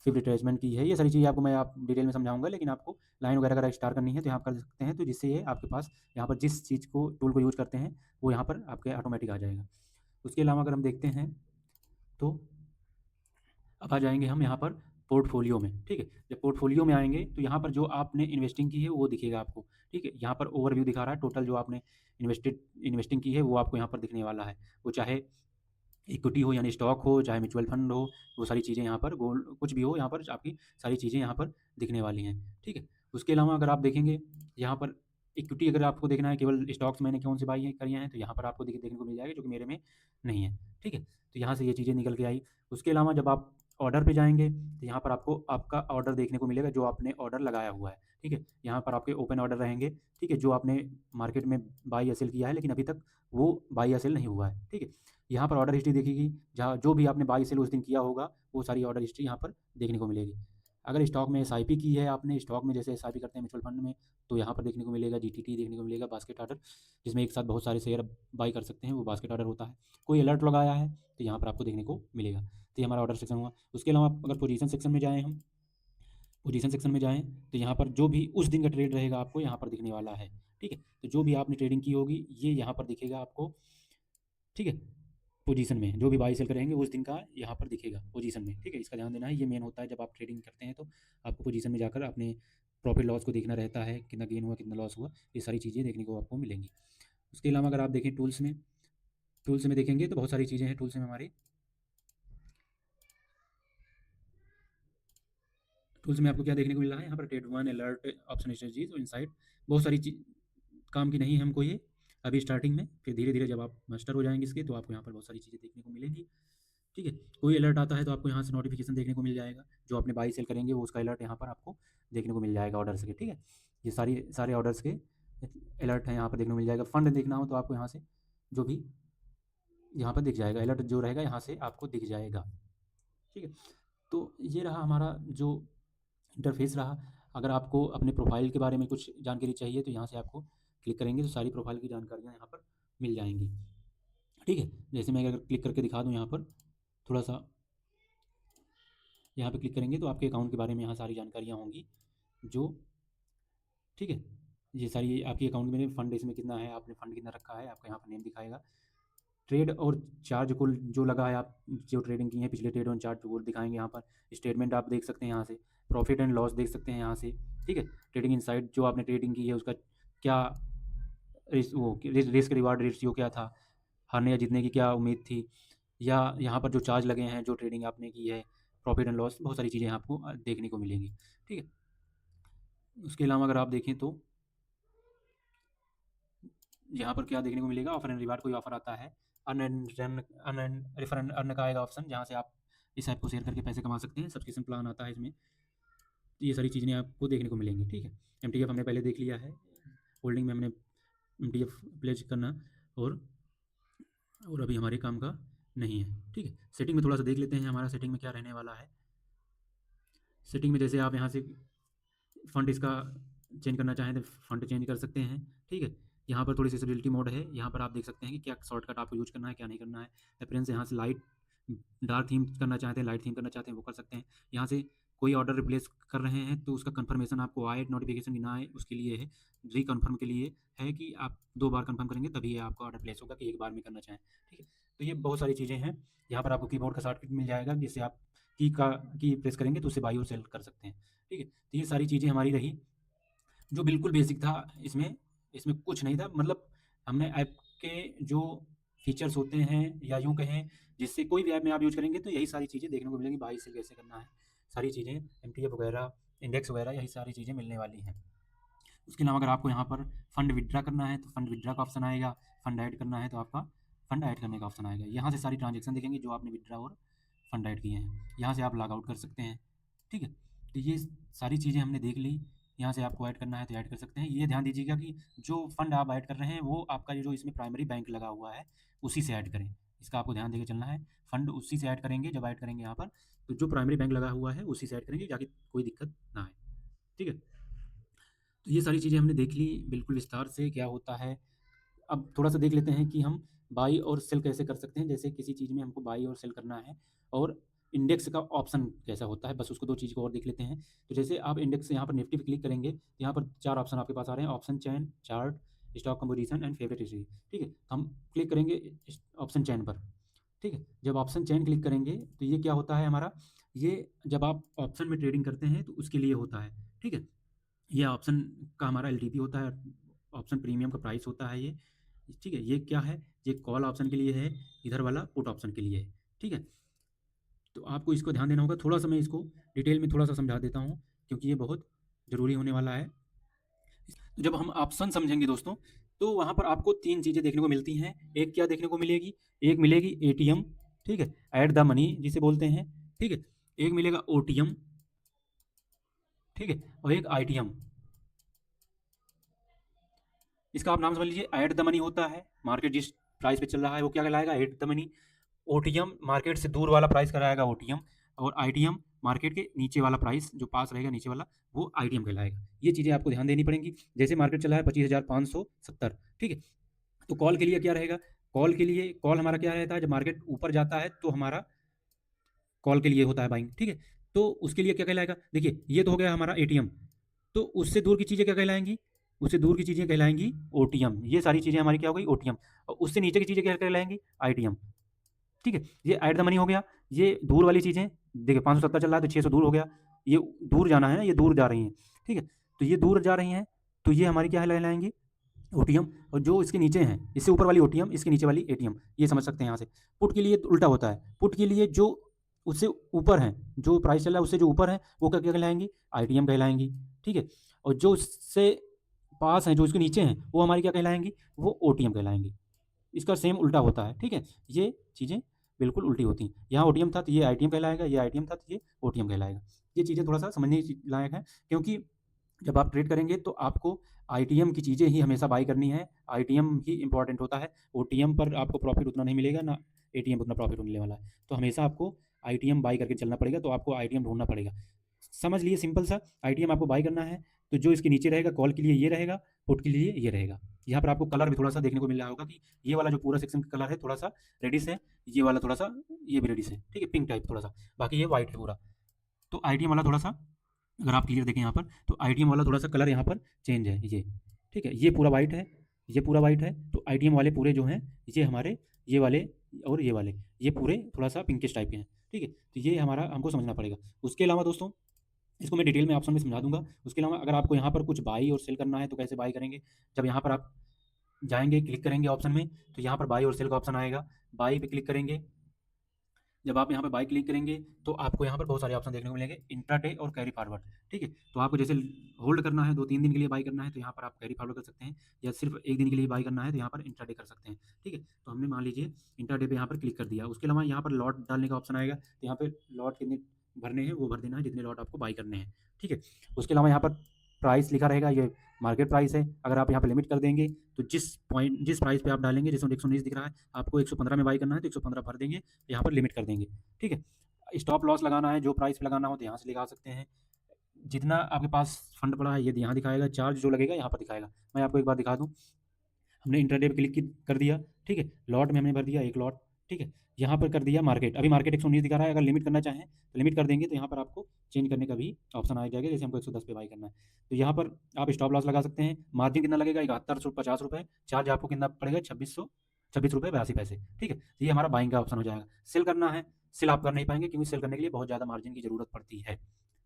फिर रिट्रेसमेंट की है, ये सारी चीज़ें आपको मैं आप डिटेल में समझाऊँगा, लेकिन आपको लाइन वगैरह अगर स्टार करनी है तो यहाँ कर सकते हैं, तो जिससे ये आपके पास यहाँ पर जिस चीज़ को टूल को यूज़ करते हैं, वो यहाँ पर आपके ऑटोमेटिक आ जाएगा। उसके अलावा अगर हम देखते हैं, तो अब आ जाएँगे हम यहाँ पर पोर्टफ़ोलियो में, ठीक है? जब पोर्टफ़ोलियो में आएँगे तो यहाँ पर जो आपने इन्वेस्टिंग की है वो दिखेगा आपको, ठीक है? यहाँ पर ओवरव्यू दिखा रहा है, टोटल जो आपने इन्वेस्टिंग की है वो आपको यहाँ पर दिखने वाला है। वो चाहे इक्विटी हो यानी स्टॉक हो, चाहे म्यूचुअल फंड हो, वो सारी चीज़ें यहाँ पर, गोल्ड कुछ भी हो, यहाँ पर आपकी सारी चीज़ें यहाँ पर दिखने वाली हैं, ठीक है? उसके अलावा अगर आप देखेंगे, यहाँ पर इक्विटी अगर आपको देखना है, केवल स्टॉक्स मैंने कौन-सी बाई करी हैं, तो यहाँ पर आपको देखने को मिल जाएगा, जो कि मेरे में नहीं है, ठीक है? तो यहाँ से ये चीज़ें निकल के आई। उसके अलावा जब आप ऑर्डर पे जाएँगे, तो यहाँ पर आपको आपका ऑर्डर देखने को मिलेगा, जो आपने ऑर्डर लगाया हुआ है, ठीक है? यहाँ पर आपके ओपन ऑर्डर रहेंगे, ठीक है? जो आपने मार्केट में बाई या सेल किया है, लेकिन अभी तक वो बाई या सेल नहीं हुआ है, ठीक है? यहाँ पर ऑर्डर हिस्ट्री दिखेगी, जहाँ जो भी आपने बाई सेल उस दिन किया होगा, वो सारी ऑर्डर हिस्ट्री यहाँ पर देखने को मिलेगी। अगर स्टॉक में एसआईपी की है आपने, स्टॉक में जैसे एसआईपी करते हैं म्यूचुअल फंड में, तो यहाँ पर देखने को मिलेगा जीटीटी, देखने को मिलेगा बास्केट ऑर्डर, जिसमें एक साथ बहुत सारे शेयर बाई कर सकते हैं, वो बास्केट ऑर्डर होता है। कोई अलर्ट लगाया है, तो यहाँ पर आपको देखने को मिलेगा। तो ये हमारा ऑर्डर सेक्शन हुआ। उसके अलावा अगर पोजीशन सेक्शन में जाएँ हम, पोजीशन सेक्शन में जाएँ, तो यहाँ पर जो भी उस दिन का ट्रेड रहेगा आपको यहाँ पर दिखने वाला है, ठीक है? तो जो भी आपने ट्रेडिंग की होगी, ये यहाँ पर दिखेगा आपको, ठीक है? पोजीशन में जो भी बाई सेल करेंगे उस दिन का यहाँ पर दिखेगा पोजीशन में, ठीक है? इसका ध्यान देना है, ये मेन होता है जब आप ट्रेडिंग करते हैं, तो आपको पोजीशन में जाकर अपने प्रॉफिट लॉस को देखना रहता है, कितना गेन हुआ, कितना लॉस हुआ, ये सारी चीज़ें देखने को आपको मिलेंगी। उसके अलावा अगर आप देखें टूल्स में देखेंगे तो बहुत सारी चीज़ें हैं टूल्स में हमारी। टूल्स में आपको क्या देखने को मिल रहा है, यहाँ पर trade one, alert, option strategies और इनसाइट, बहुत सारी चीज़ काम की नहीं है हमको ये अभी स्टार्टिंग में, फिर धीरे-धीरे जब आप मास्टर हो जाएँगे इसके, तो आपको यहाँ पर बहुत सारी चीज़ें देखने को मिलेंगी। ठीक है? कोई अलर्ट आता है तो आपको यहाँ से नोटिफ़िकेशन देखने को मिल जाएगा, जो आपने बाई सेल करेंगे वो उसका अलर्ट यहाँ पर आपको देखने को मिल जाएगा ऑर्डर्स के, ठीक है? ये सारे ऑर्डर्स के अलर्ट हैं यहाँ पर देखने को मिल जाएगा। फंड देखना हो तो आपको यहाँ से जो भी यहाँ पर दिख जाएगा, अलर्ट जो रहेगा यहाँ से आपको दिख जाएगा, ठीक है? तो ये रहा हमारा जो इंटरफ़ेस रहा। अगर आपको अपने प्रोफ़ाइल के बारे में कुछ जानकारी चाहिए तो यहाँ से आपको क्लिक करेंगे तो सारी प्रोफ़ाइल की जानकारियाँ यहाँ पर मिल जाएँगी, ठीक है? जैसे मैं अगर क्लिक करके दिखा दूँ यहाँ पर थोड़ा-सा, यहाँ पे क्लिक करेंगे तो आपके अकाउंट के बारे में यहाँ सारी जानकारियाँ होंगी, जो, ठीक है? ये सारी आपके अकाउंट में फंड इसमें कितना है, आपने फंड कितना रखा है, आपका यहाँ पर नेम दिखाएगा, ट्रेड और चार्ज को जो लगा है, आप जो ट्रेडिंग की है पिछले ट्रेड और चार्ज वो दिखाएंगे यहाँ पर। स्टेटमेंट आप देख सकते हैं यहाँ से, प्रॉफिट एंड लॉस देख सकते हैं यहाँ से, ठीक है। ट्रेडिंग इनसाइट जो आपने ट्रेडिंग की है उसका क्या रिस्क रिवार्ड रेशियो क्या था, हारने या जीतने की क्या उम्मीद थी, या यहाँ पर जो चार्ज लगे हैं जो ट्रेडिंग आपने की है, प्रॉफिट एंड लॉस, बहुत सारी चीज़ें आपको देखने को मिलेंगी, ठीक है। उसके अलावा अगर आप देखें तो यहाँ पर क्या देखने को मिलेगा, ऑफर एंड रिवार्ड, कोई ऑफर आता है, earn and refer and earn का आएगा ऑप्शन, जहाँ से आप इस ऐप को शेयर करके पैसे कमा सकते हैं। सब्सक्रिप्शन प्लान आता है इसमें, तो ये सारी चीज़ें आपको देखने को मिलेंगी, ठीक है। MTF हमने पहले देख लिया है, होल्डिंग में हमने MTF प्लेज करना और अभी हमारे काम का नहीं है, ठीक है। सेटिंग में थोड़ा सा देख लेते हैं हमारा सेटिंग में क्या रहने वाला है। सेटिंग में जैसे आप यहाँ से फ़ंड इसका चेंज करना चाहें तो फ़ंड चेंज कर सकते हैं, ठीक है। यहाँ पर थोड़ी सी स्टेबिलिटी मोड है, यहाँ पर आप देख सकते हैं कि क्या शॉर्टकट आपको यूज़ करना है, क्या नहीं करना है। रेफरेंस यहाँ से लाइट डार्क थीम करना चाहते हैं, लाइट थीम करना चाहते हैं, वो कर सकते हैं। यहाँ से कोई ऑर्डर रिप्लेस कर रहे हैं तो उसका कंफर्मेशन आपको आए, नोटिफिकेशन भी ना आए, उसके लिए है। रीकन्फर्म के लिए है कि आप 2 बार कंफर्म करेंगे तभी ये आपका ऑर्डर प्लेस होगा, कि एक बार में करना चाहें, ठीक है। तो ये बहुत सारी चीज़ें हैं। यहाँ पर आपको कीबोर्ड का शॉर्टकट मिल जाएगा, जिससे आप की प्रेस करेंगे तो उससे बाई और सेल कर सकते हैं, ठीक है। तो ये सारी चीज़ें हमारी रही, जो बिल्कुल बेसिक था। इसमें इसमें कुछ नहीं था, मतलब हमने ऐप के जो फीचर्स होते हैं या यूँ कहें जिससे कोई भी ऐप में आप यूज़ करेंगे तो यही सारी चीज़ें देखने को मिलेंगी, बाई सेल कैसे करना है, सारी चीज़ें MTF वगैरह, इंडेक्स वगैरह, यही सारी चीज़ें मिलने वाली हैं। उसके अलावा अगर आपको यहाँ पर फंड विथड्रा करना है तो फंड विथड्रा का ऑप्शन आएगा, फंड ऐड करना है तो आपका फंड ऐड करने का ऑप्शन आएगा। यहाँ से सारी ट्रांजेक्शन दिखेंगी जो आपने विथड्रा और फंड ऐड किए हैं, यहाँ से आप लॉग आउट कर सकते हैं, ठीक है। तो ये सारी चीज़ें हमने देख ली। यहाँ से आपको ऐड करना है तो ऐड कर सकते हैं। ये ध्यान दीजिएगा कि जो फंड आप ऐड कर रहे हैं वो आपका जो इसमें प्राइमरी बैंक लगा हुआ है उसी से ऐड करें, इसका आपको ध्यान देकर चलना है। फंड उसी से ऐड करेंगे, जब ऐड करेंगे यहाँ पर तो जो प्राइमरी बैंक लगा हुआ है उसी से ऐड करेंगे, ताकि कोई दिक्कत ना आए, ठीक है। तो ये सारी चीज़ें हमने देख ली बिल्कुल विस्तार से क्या होता है। अब थोड़ा सा देख लेते हैं कि हम बाई और सेल कैसे कर सकते हैं। जैसे किसी चीज़ में हमको बाई और सेल करना है और इंडेक्स का ऑप्शन कैसा होता है, बस उसको 2 चीज़ को और देख लेते हैं। तो जैसे आप इंडेक्स से यहाँ पर निफ्टी पे क्लिक करेंगे, तो यहाँ पर 4 ऑप्शन आपके पास आ रहे हैं, option chain, chart, stock composition and favourite history, ठीक है। तो हम क्लिक करेंगे इस ऑप्शन चेन पर, ठीक है। जब ऑप्शन चेन क्लिक करेंगे तो ये क्या होता है हमारा, ये जब आप ऑप्शन में ट्रेडिंग करते हैं तो उसके लिए होता है, ठीक है। ये ऑप्शन का हमारा LTP होता है, ऑप्शन प्रीमियम का प्राइस होता है ये, ठीक है। ये क्या है, ये कॉल ऑप्शन के लिए है, इधर वाला पुट ऑप्शन के लिए है, ठीक है। तो आपको इसको ध्यान देना होगा। थोड़ा सा मैं इसको डिटेल में थोड़ा सा समझा देता हूँ, क्योंकि ये बहुत ज़रूरी होने वाला है। तो जब हम ऑप्शन समझेंगे दोस्तों, तो वहाँ पर आपको 3 चीज़ें देखने को मिलती हैं। एक क्या देखने को मिलेगी, एक मिलेगी ATM, ठीक है, ऐड द मनी जिसे बोलते हैं, ठीक है। एक मिलेगा OTM, ठीक है, और एक ITM। इसका आप नाम समझ लीजिए, ऐड द मनी होता है, मार्केट जिस प्राइस पे चल रहा है वो क्या कहलाएगा, add the money. OTM market से दूर वाला प्राइस कराएगा OTM, और ITM मार्केट के नीचे वाला प्राइस जो पास रहेगा नीचे वाला वो ITM कहलाएगा। ये चीज़ें आपको ध्यान देनी पड़ेंगी। जैसे मार्केट चला है 25,570, ठीक है। तो कॉल के लिए क्या रहेगा, कॉल के लिए कॉल हमारा क्या रहता है, जब मार्केट ऊपर जाता है तो हमारा कॉल के लिए होता है बाइंग, ठीक है। तो उसके लिए क्या कहलाएगा, देखिए ये तो हो गया हमारा ATM। तो उससे दूर की चीज़ें क्या कहलाएंगी, उससे दूर की चीज़ें कहलाएंगी OTM। ये सारी चीज़ें हमारी क्या हो गई, OTM। और उससे नीचे की चीज़ें क्या कहलाएंगी, ITM, ठीक है। ये ऐड द मनी हो गया, ये दूर वाली चीज़ें, देखिए 570 चल रहा है तो 600 दूर हो गया, ये दूर जाना है ना, ये दूर जा रही हैं, ठीक है। तो ये दूर जा रही हैं तो ये हमारी क्या कहलाएंगी, OTM। और जो इसके नीचे हैं, इससे ऊपर वाली OTM, इसके नीचे वाली ATM, ये समझ सकते हैं यहाँ से। पुट के लिए तो उल्टा होता है, पुट के लिए जो उससे ऊपर हैं, जो प्राइस चल रहा है उससे जो ऊपर है वो क्या क्या कहलाएंगी, ITM कहलाएंगी, ठीक है। और जो उससे पास हैं, जो इसके नीचे हैं, वो हमारी क्या कहलाएंगी, वो OTM कहलाएंगी। इसका सेम उल्टा होता है, ठीक है। ये चीज़ें बिल्कुल उल्टी होती हैं। यहाँ OTM था तो ये ITM कहलाएगा, ये ITM था तो ये OTM कहलाएगा। ये चीज़ें थोड़ा सा समझने लायक है, क्योंकि जब आप ट्रेड करेंगे तो आपको ITM की चीज़ें ही हमेशा बाई करनी है, ITM ही इंपॉर्टेंट होता है। OTM पर आपको प्रॉफिट उतना नहीं मिलेगा, ना ATM उतना प्रॉफिट मिलने वाला है। तो हमेशा आपको ITM बाई करके चलना पड़ेगा, तो आपको ITM ढूंढना पड़ेगा। समझ लिए, सिंपल सा। ITM आपको बाई करना है तो जो इसके नीचे रहेगा, कॉल के लिए ये रहेगा, पुट के लिए ये रहेगा। यहाँ पर आपको कलर भी थोड़ा सा देखने को मिल रहा होगा कि ये वाला जो पूरा सेक्शन का कलर है थोड़ा सा रेडिश है, ये वाला थोड़ा सा, ये भी रेडिश है, ठीक है, पिंक टाइप थोड़ा सा, बाकी ये वाइट है पूरा। तो ITM वाला थोड़ा सा, अगर आप क्लियर देखें यहाँ पर, तो ITM वाला थोड़ा सा कलर यहाँ पर चेंज है, ये ठीक है, ये पूरा वाइट है, ये पूरा वाइट है। तो ITM वाले पूरे जो हैं ये हमारे ये वाले और ये वाले, ये पूरे थोड़ा सा पिंकिश टाइप के हैं, ठीक है। तो ये हमारा हमको समझना पड़ेगा। उसके अलावा दोस्तों इसको मैं डिटेल में ऑप्शन में समझा दूँगा। उसके अलावा अगर आपको यहाँ पर कुछ बाई और सेल करना है तो कैसे बाई करेंगे? जब यहाँ पर आप जाएँगे, क्लिक करेंगे ऑप्शन में, तो यहाँ पर बाई और सेल का ऑप्शन आएगा। बाई पे क्लिक करेंगे। जब आप यहाँ पे बाई क्लिक करेंगे तो आपको यहाँ पर बहुत सारे ऑप्शन देखने को मिलेंगे, इंट्राडे और कैरी फॉरवर्ड, ठीक है। तो आपको जैसे होल्ड करना है, 2-3 दिन के लिए बाई करना है तो यहाँ पर आप कैरी फॉरवर्ड कर सकते हैं, या सिर्फ 1 दिन के लिए बाई करना है तो यहाँ पर इंट्राडे कर सकते हैं, ठीक है। तो हमने मान लीजिए इंट्राडे पे यहाँ पर क्लिक कर दिया। उसके अलावा यहाँ पर लॉट डालने का ऑप्शन आएगा, तो यहाँ पे लॉट कितने भरने हैं वो भर देना है, जितने लॉट आपको बाई करने हैं, ठीक है। उसके अलावा यहाँ पर प्राइस लिखा रहेगा, ये मार्केट प्राइस है। अगर आप यहाँ पे लिमिट कर देंगे तो जिस प्राइस पे आप डालेंगे, जैसे 119 दिख रहा है, आपको 115 में बाई करना है तो 115 भर देंगे, यहाँ पर लिमिट कर देंगे, ठीक है। स्टॉप लॉस लगाना है, जो प्राइस पे लगाना हो तो यहाँ से लगा सकते हैं। जितना आपके पास फंड पड़ा है ये यहाँ दिखाएगा, चार्ज जो लगेगा यहाँ पर दिखाएगा। मैं आपको एक बार दिखा दूँ, हमने इंट्राडे पे कर दिया, ठीक है। लॉट में हमने भर दिया 1 लॉट, ठीक है। यहाँ पर कर दिया मार्केट, अभी मार्केट 119 दिखा रहा है। अगर लिमिट करना चाहें तो लिमिट कर देंगे, तो यहाँ पर आपको चेंज करने का भी ऑप्शन आ जाएगा, जैसे हमको 110 पे बाई करना है। तो यहाँ पर आप स्टॉप लॉस लगा सकते हैं। मार्जिन कितना लगेगा? 7150 रुपये। चार्ज आपको कितना पड़ेगा? 26 रुपये 82 पैसे, ठीक है। तो ये हमारा बाइंग का ऑप्शन हो जाएगा। सेल करना है, सेल आप कर नहीं पाएंगे, क्योंकि सेल करने के लिए बहुत ज़्यादा मार्जिन की ज़रूरत पड़ती है,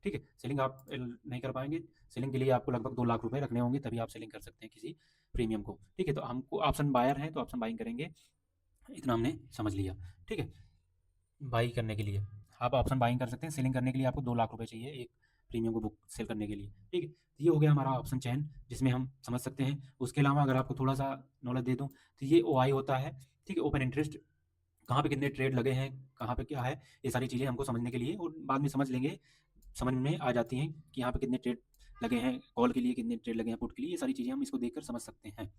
ठीक है। सेलिंग आप नहीं कर पाएंगे। सेलिंग के लिए आपको लगभग 2 लाख रुपए रखने होंगे, तभी आप सेलिंग कर सकते हैं किसी प्रीमियम को, ठीक है। तो हमको ऑप्शन बायर है तो ऑप्शन बाइंग करेंगे, इतना हमने समझ लिया, ठीक है। बाई करने के लिए आप ऑप्शन बाइंग कर सकते हैं। सेलिंग करने के लिए आपको 2 लाख रुपए चाहिए एक प्रीमियम को बुक सेल करने के लिए, ठीक है। तो ये हो गया हमारा ऑप्शन चयन, जिसमें हम समझ सकते हैं। उसके अलावा अगर आपको थोड़ा सा नॉलेज दे दूँ तो ये OI होता है, ठीक है, ओपन इंटरेस्ट। कहाँ पे कितने ट्रेड लगे हैं, कहाँ पे क्या है, ये सारी चीज़ें हमको समझने के लिए, और बाद में समझ लेंगे, समझ में आ जाती हैं कि यहाँ पे कितने ट्रेड लगे हैं, कॉल के लिए कितने ट्रेड लगे हैं, पुट के लिए, ये सारी चीज़ें हम इसको देखकर समझ सकते हैं।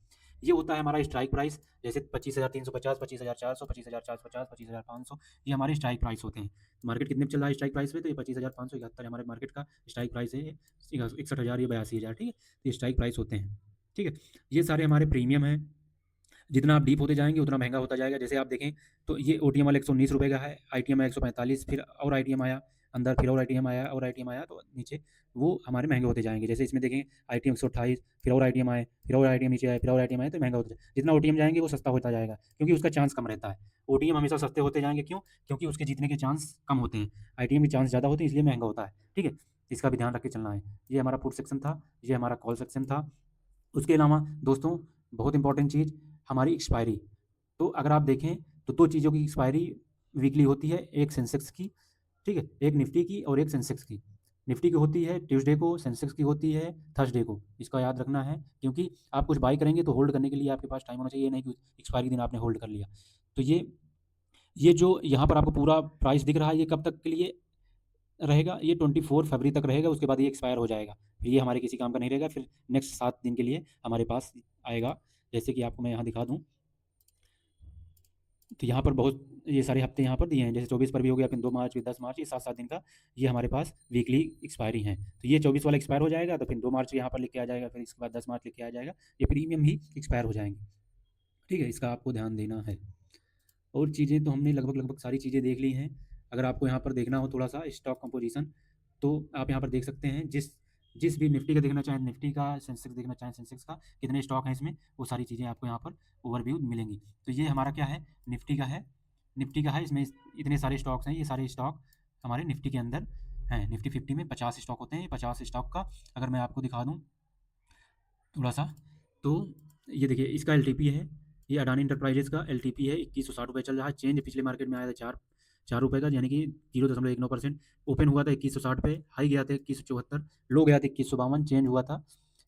ये होता है हमारा स्ट्राइक प्राइस, जैसे 25,350, 25,400, 25,450, 25,500, ये हमारे स्ट्राइक प्राइस होते हैं। मार्केट कितने पे चल रहा है स्ट्राइक प्राइस पे? तो ये 25,571 हमारे मार्केट का स्ट्राइक प्राइस है, 61,000 या 82,000, ठीक है। तो ये स्ट्राइक प्राइस होते हैं, ठीक है। ये सारे हमारे प्रीमियम हैं। जितना आप डीप होते जाएंगे उतना महंगा होता जाएगा। जैसे आप देखें तो ये OTM वाला 119 रुपये का है, ITM है 145, फिर और ITM आया अंदर, फिर और ITM आया, और ITM आया, तो नीचे वो हमारे महंगे होते जाएंगे। जैसे इसमें देखें ITM 128, फिर और ITM आए, फिर और ITM नीचे आए, फिर और ITM आए, तो महंगा होता जाए। जितना OTM जाएंगे वो सस्ता होता जाएगा, क्योंकि उसका चांस कम रहता है। OTM हमेशा सस्ते होते जाएंगे, क्यों? क्योंकि उसके जीतने के चांस कम होते हैं, ITM के चांस ज़्यादा होते हैं, इसलिए महंगा होता है, ठीक है। इसका भी ध्यान रख के चलना है। ये हमारा पुट सेक्शन था, ये हमारा कॉल सेक्शन था। उसके अलावा दोस्तों बहुत इंपॉर्टेंट चीज़ हमारी एक्सपायरी। तो अगर आप देखें तो 2 चीज़ों की एक्सपायरी वीकली होती है, एक सेंसेक्स की, ठीक है, एक निफ्टी की और एक सेंसेक्स की। निफ्टी की होती है ट्यूसडे को, सेंसेक्स की होती है थर्सडे को। इसका याद रखना है, क्योंकि आप कुछ बाई करेंगे तो होल्ड करने के लिए आपके पास टाइम होना चाहिए, नहीं कि एक्सपायरी दिन आपने होल्ड कर लिया। तो ये जो यहाँ पर आपको पूरा प्राइस दिख रहा है, ये कब तक के लिए रहेगा? ये 24 फरवरी तक रहेगा, उसके बाद ये एक्सपायर हो जाएगा। फिर ये हमारे किसी काम का नहीं रहेगा, फिर नेक्स्ट 7 दिन के लिए हमारे पास आएगा। जैसे कि आपको मैं यहाँ दिखा दूँ, तो यहाँ पर बहुत ये सारे हफ्ते यहाँ पर दिए हैं, जैसे 24 पर भी हो गया, फिर 2 मार्च, फिर 10 मार्च, ये 7-7 दिन का ये हमारे पास वीकली एक्सपायरी हैं। तो ये 24 वाला एक्सपायर हो जाएगा, तो फिर 2 मार्च यहाँ पर लिख के आ जाएगा, फिर इसके बाद 10 मार्च लिख के आ जाएगा। ये प्रीमियम ही एक्सपायर हो जाएंगे, ठीक है। इसका आपको ध्यान देना है। और चीज़ें तो हमने लगभग सारी चीज़ें देख ली हैं। अगर आपको यहाँ पर देखना हो थोड़ा सा स्टॉक कंपोजिशन, तो आप यहाँ पर देख सकते हैं। जिस जिस भी निफ्टी का देखना चाहें निफ्टी का, सेंसेक्स देखना चाहें सेंसेक्स का, कितने स्टॉक हैं इसमें, वो सारी चीज़ें आपको यहाँ पर ओवरव्यू मिलेंगी। तो ये हमारा क्या है? निफ्टी का है, निफ्टी का है। इसमें इतने सारे स्टॉक्स हैं, ये सारे स्टॉक हमारे निफ्टी के अंदर हैं। निफ्टी 50 में 50 स्टॉक होते हैं। 50 स्टॉक का अगर मैं आपको दिखा दूँ थोड़ा सा, तो ये देखिए इसका LTP है, ये अडानी इंटरप्राइजेज का LTP है, 2160 रुपये चल रहा है। चेंज पिछले मार्केट में आया था 4 रुपये का, यानी कि 0.19%। ओपन हुआ था 2160 पे, हाई गया था 2174, लो गया था 2152, चेंज हुआ था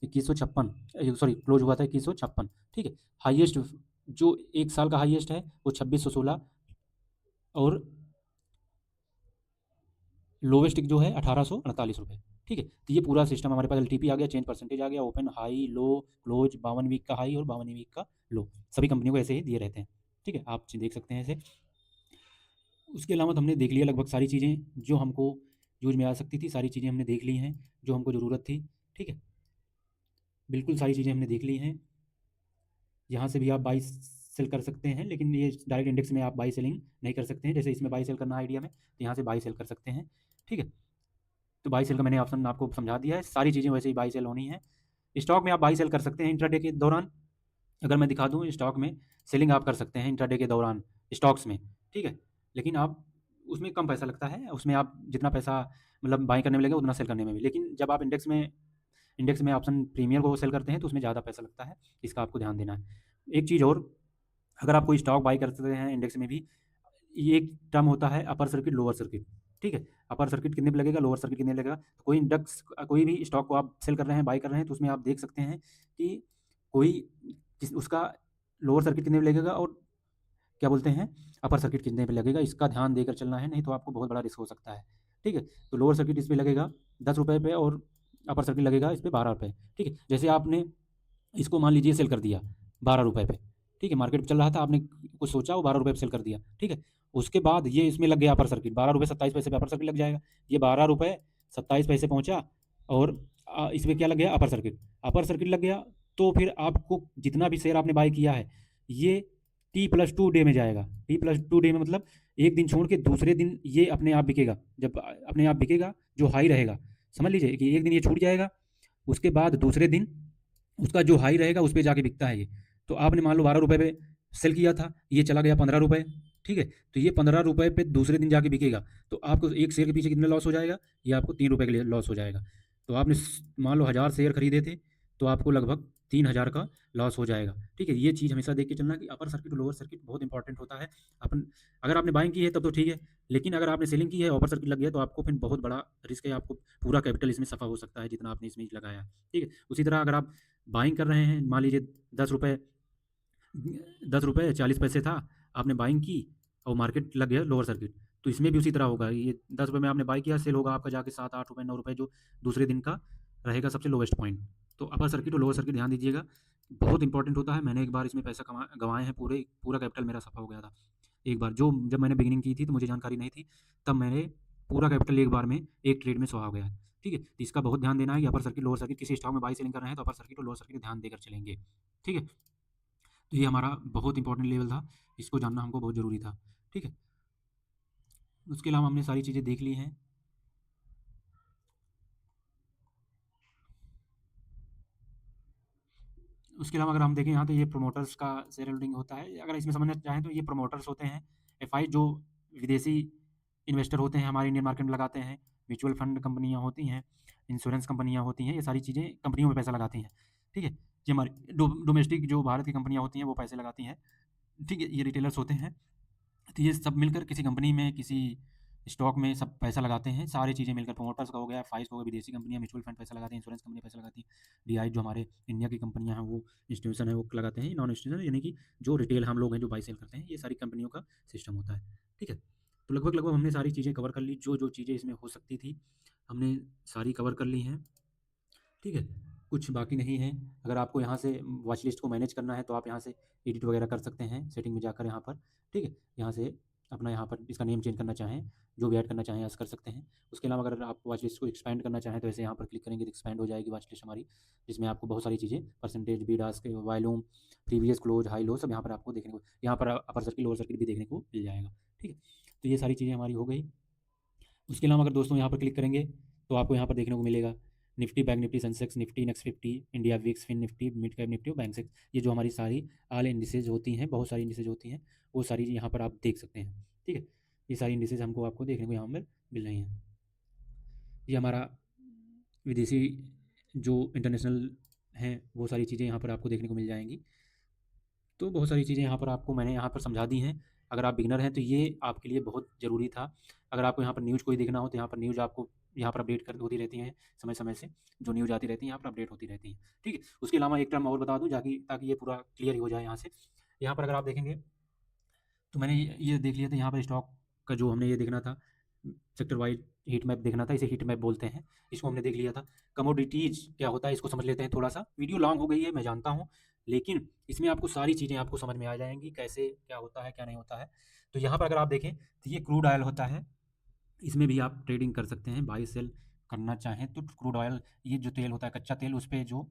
2156, सॉरी क्लोज हुआ था 2156, ठीक है। हाईएस्ट जो 1 साल का हाईएस्ट है वो 2616, और लोवेस्ट जो है 1848 रुपये, ठीक है। तो ये पूरा सिस्टम हमारे पास LTP आ गया, चेंज परसेंटेज आ गया, ओपन, हाई, लो, क्लोज, 52 वीक का हाई और 52 वीक का लो, सभी कंपनियों को ऐसे ही दिए रहते हैं, ठीक है। आप देख सकते हैं ऐसे। उसके अलावा तो हमने देख लिया लगभग सारी चीज़ें जो हमको यूज में आ सकती थी, सारी चीज़ें हमने देख ली हैं जो हमको ज़रूरत थी, ठीक है। बिल्कुल सारी चीज़ें हमने देख ली हैं। यहाँ से भी आप बाई सेल कर सकते हैं, लेकिन ये डायरेक्ट इंडेक्स में आप बाई सेलिंग नहीं कर सकते हैं। जैसे इसमें बाई सेल करना आइडिया में, तो यहाँ से बाई सेल कर सकते हैं, ठीक है। तो बाई सेल का मैंने ऑप्शन आपको समझा दिया है। सारी चीज़ें वैसे ही बाई सेल होनी है। स्टॉक में आप बाई सेल कर सकते हैं इंट्राडे के दौरान। अगर मैं दिखा दूँ स्टॉक में सेलिंग आप कर सकते हैं इंट्राडे के दौरान स्टॉक्स में, ठीक है? लेकिन आप उसमें कम पैसा लगता है, उसमें आप जितना पैसा मतलब बाय करने में लगेगा उतना सेल करने में भी। लेकिन जब आप इंडेक्स में ऑप्शन प्रीमियर को सेल करते हैं तो उसमें ज़्यादा पैसा लगता है, इसका आपको ध्यान देना है। एक चीज़ और, अगर आप कोई स्टॉक बाय करते हैं इंडेक्स में भी, ये एक टर्म होता है अपर सर्किट, लोअर सर्किट, ठीक है? अपर सर्किट कितने पे लगेगा, लोअर सर्किट कितने लगेगा। तो कोई भी स्टॉक को आप सेल कर रहे हैं, बाय कर रहे हैं, तो उसमें आप देख सकते हैं कि कोई उसका लोअर सर्किट कितने पे लगेगा और क्या बोलते हैं, अपर सर्किट कितने पे लगेगा, इसका ध्यान देकर चलना है, नहीं तो आपको बहुत बड़ा रिस्क हो सकता है, ठीक है? तो लोअर सर्किट इस पे लगेगा ₹10 पे और अपर सर्किट लगेगा इस पे ₹12, ठीक है? जैसे आपने इसको मान लीजिए सेल कर दिया ₹12 पे, ठीक है? मार्केट चल रहा था, आपने कुछ सोचा, वो ₹12 पे सेल कर दिया, ठीक है? उसके बाद ये इसमें लग गया अपर सर्किट, ₹12.27 पे अपर सर्किट लग जाएगा। ये ₹12.27 पहुँचा और इसमें क्या लग गया, अपर सर्किट लग गया। तो फिर आपको जितना भी शेयर आपने बाय किया है, ये T+2 डे में जाएगा। T+2 डे में मतलब एक दिन छोड़ के दूसरे दिन ये अपने आप बिकेगा। जब अपने आप बिकेगा, जो हाई रहेगा, समझ लीजिए कि एक दिन ये छूट जाएगा, उसके बाद दूसरे दिन उसका जो हाई रहेगा उस पे जाके बिकता है ये। तो आपने मान लो ₹12 पे सेल किया था, ये चला गया ₹15, ठीक है? तो ये ₹15 पे दूसरे दिन जाके बिकेगा। तो आपको एक शेयर के पीछे कितना लॉस हो जाएगा? ये आपको ₹3 के लिए लॉस हो जाएगा। तो आपने मान लो 1000 शेयर खरीदे थे, तो आपको लगभग 3000 का लॉस हो जाएगा, ठीक है? ये चीज़ हमेशा देख के चलना कि अपर सर्किट और लोअर सर्किट बहुत इंपॉर्टेंट होता है। अपन अगर आपने बाइंग की है तब तो ठीक है, लेकिन अगर आपने सेलिंग की है, अपर सर्किट लग गया, तो आपको फिर बहुत बड़ा रिस्क है, आपको पूरा कैपिटल इसमें सफ़ा हो सकता है जितना आपने इसमें लगाया, ठीक है? उसी तरह अगर आप बाइंग कर रहे हैं, मान लीजिए ₹10 ₹10.40 था, आपने बाइंग की और मार्केट लग गया लोअर सर्किट, तो इसमें भी उसी तरह होगा। ये ₹10 में आपने बाय किया, सेल होगा आपका जाके ₹7, ₹8, ₹9, जो दूसरे दिन का रहेगा सबसे लोवेस्ट पॉइंट। तो अपर सर्किट और लोअर सर्किट ध्यान दीजिएगा, बहुत इंपॉर्टेंट होता है। मैंने एक बार इसमें पैसा गंवाए हैं, पूरा कैपिटल मेरा सफा हो गया था। एक बार जब मैंने बिगिनिंग की थी तो मुझे जानकारी नहीं थी, तब मैंने पूरा कैपिटल एक बार में एक ट्रेड में सहा हो गया, ठीक है? तो इसका बहुत ध्यान देना है कि अपर सर्किट, लोअर सर्किट, किसी स्टॉक में बाई सेलिंग कर रहे हैं तो अपर सर्किट और लोअर सर्किट ध्यान देकर चलेंगे, ठीक है? तो ये हमारा बहुत इंपॉर्टेंट लेवल था, इसको जानना हमको बहुत ज़रूरी था, ठीक है? उसके अलावा हमने सारी चीज़ें देख ली हैं। उसके अलावा अगर हम देखें यहाँ, तो ये प्रोमोटर्स का शेयर होल्डिंग होता है। अगर इसमें समझना चाहें तो ये प्रोमोटर्स होते हैं, एफआई, जो विदेशी इन्वेस्टर होते हैं, हमारे इंडियन मार्केट में लगाते हैं। म्यूचुअल फंड कंपनियाँ होती हैं, इंश्योरेंस कंपनियाँ होती हैं, ये सारी चीज़ें कंपनियों में पैसा लगाती हैं, ठीक है? ये हमारी डोमेस्टिक जो भारत की कंपनियाँ होती हैं वो पैसे लगाती हैं, ठीक है? ये रिटेलर्स होते हैं। तो ये सब मिलकर किसी कंपनी में, किसी स्टॉक में सब पैसा लगाते हैं, सारी चीज़ें मिलकर। प्रोमोटर्स का हो गया, फाइज का हो गया, विदेशी कंपनियाँ, म्यूचुअल फंड पैसा लगाते हैं, इंश्योरेंस कंपनी पैसा लगाती हैं, डीआई जो हमारे इंडिया की कंपनियाँ हैं, वो इंस्टीट्यूशन है, वो लगाते हैं। नॉन इंस्टीट्यूशन यानी कि जो रिटेल हम लोग हैं जो बाई सेल करते हैं, ये सारी कंपनियों का सिस्टम होता है, ठीक है? तो लगभग हमने सारी चीज़ें कवर कर ली, जो चीज़ें इसमें हो सकती थी हमने सारी कवर कर ली हैं, ठीक है? कुछ बाकी नहीं है। अगर आपको यहाँ से वॉच लिस्ट को मैनेज करना है तो आप यहाँ से एडिट वगैरह कर सकते हैं, सेटिंग में जाकर यहाँ पर, ठीक है? यहाँ से अपना यहाँ पर इसका नेम चेंज करना चाहें, जो भी ऐड करना चाहें ऐसा कर सकते हैं। उसके अलावा अगर आप वॉच लिस्ट को एक्सपैंड करना चाहें तो ऐसे यहाँ पर क्लिक करेंगे तो एक्सपैंड हो जाएगी वॉच लिस्ट हमारी, जिसमें आपको बहुत सारी चीज़ें, percentage, Beed ask, volume, previous close, high low, सब यहाँ पर आपको देखने को, यहाँ पर अपर सर्किट, लोअर सर्किट भी देखने को मिल जाएगा, ठीक है? तो ये सारी चीज़ें हमारी हो गई। उसके अलावा अगर दोस्तों यहाँ पर क्लिक करेंगे तो आपको यहाँ पर देखने को मिलेगा Nifty, Bank Nifty, Sensex Nifty, next 50, India VIX, Fin Nifty, mid cap Nifty और बैंक सेक्स, ये जो हमारी सारी आल इंडिसेज होती हैं, बहुत सारी इंडिसेज होती हैं, वो सारी यहाँ पर आप देख सकते हैं, ठीक है? ये सारी इंडिसेज आपको देखने को यहाँ पर मिल रही हैं। ये हमारा विदेशी जो इंटरनेशनल हैं, वो सारी चीज़ें यहाँ पर आपको देखने को मिल जाएंगी। तो बहुत सारी चीज़ें यहाँ पर आपको मैंने यहाँ पर समझा दी हैं। अगर आप बिगिनर हैं तो ये आपके लिए बहुत ज़रूरी था। अगर आपको यहाँ पर न्यूज़ कोई देखना हो तो यहाँ पर न्यूज़ आपको यहाँ पर अपडेट कर होती रहती हैं, समय-समय से जो न्यूज़ आती रहती है यहाँ पर अपडेट होती रहती हैं, ठीक है? उसके अलावा एक टर्म और बता दूँ ताकि ये पूरा क्लियर ही हो जाए यहाँ से। यहाँ पर अगर आप देखेंगे तो मैंने ये देख लिया था, यहाँ पर स्टॉक का जो हमने ये देखना था, सेक्टर वाइज हीट मैप देखना था, इसे हीट मैप बोलते हैं, इसको हमने देख लिया था। कमोडिटीज़ क्या होता है इसको समझ लेते हैं थोड़ा-सा। वीडियो लॉन्ग हो गई है मैं जानता हूँ, लेकिन इसमें आपको सारी चीज़ें आपको समझ में आ जाएँगी, कैसे क्या होता है, क्या नहीं होता है। तो यहाँ पर अगर आप देखें तो ये क्रूड ऑयल होता है, इसमें भी आप ट्रेडिंग कर सकते हैं, बाई सेल करना चाहें तो। क्रूड ऑयल, ये जो तेल होता है, कच्चा तेल, उस पे जो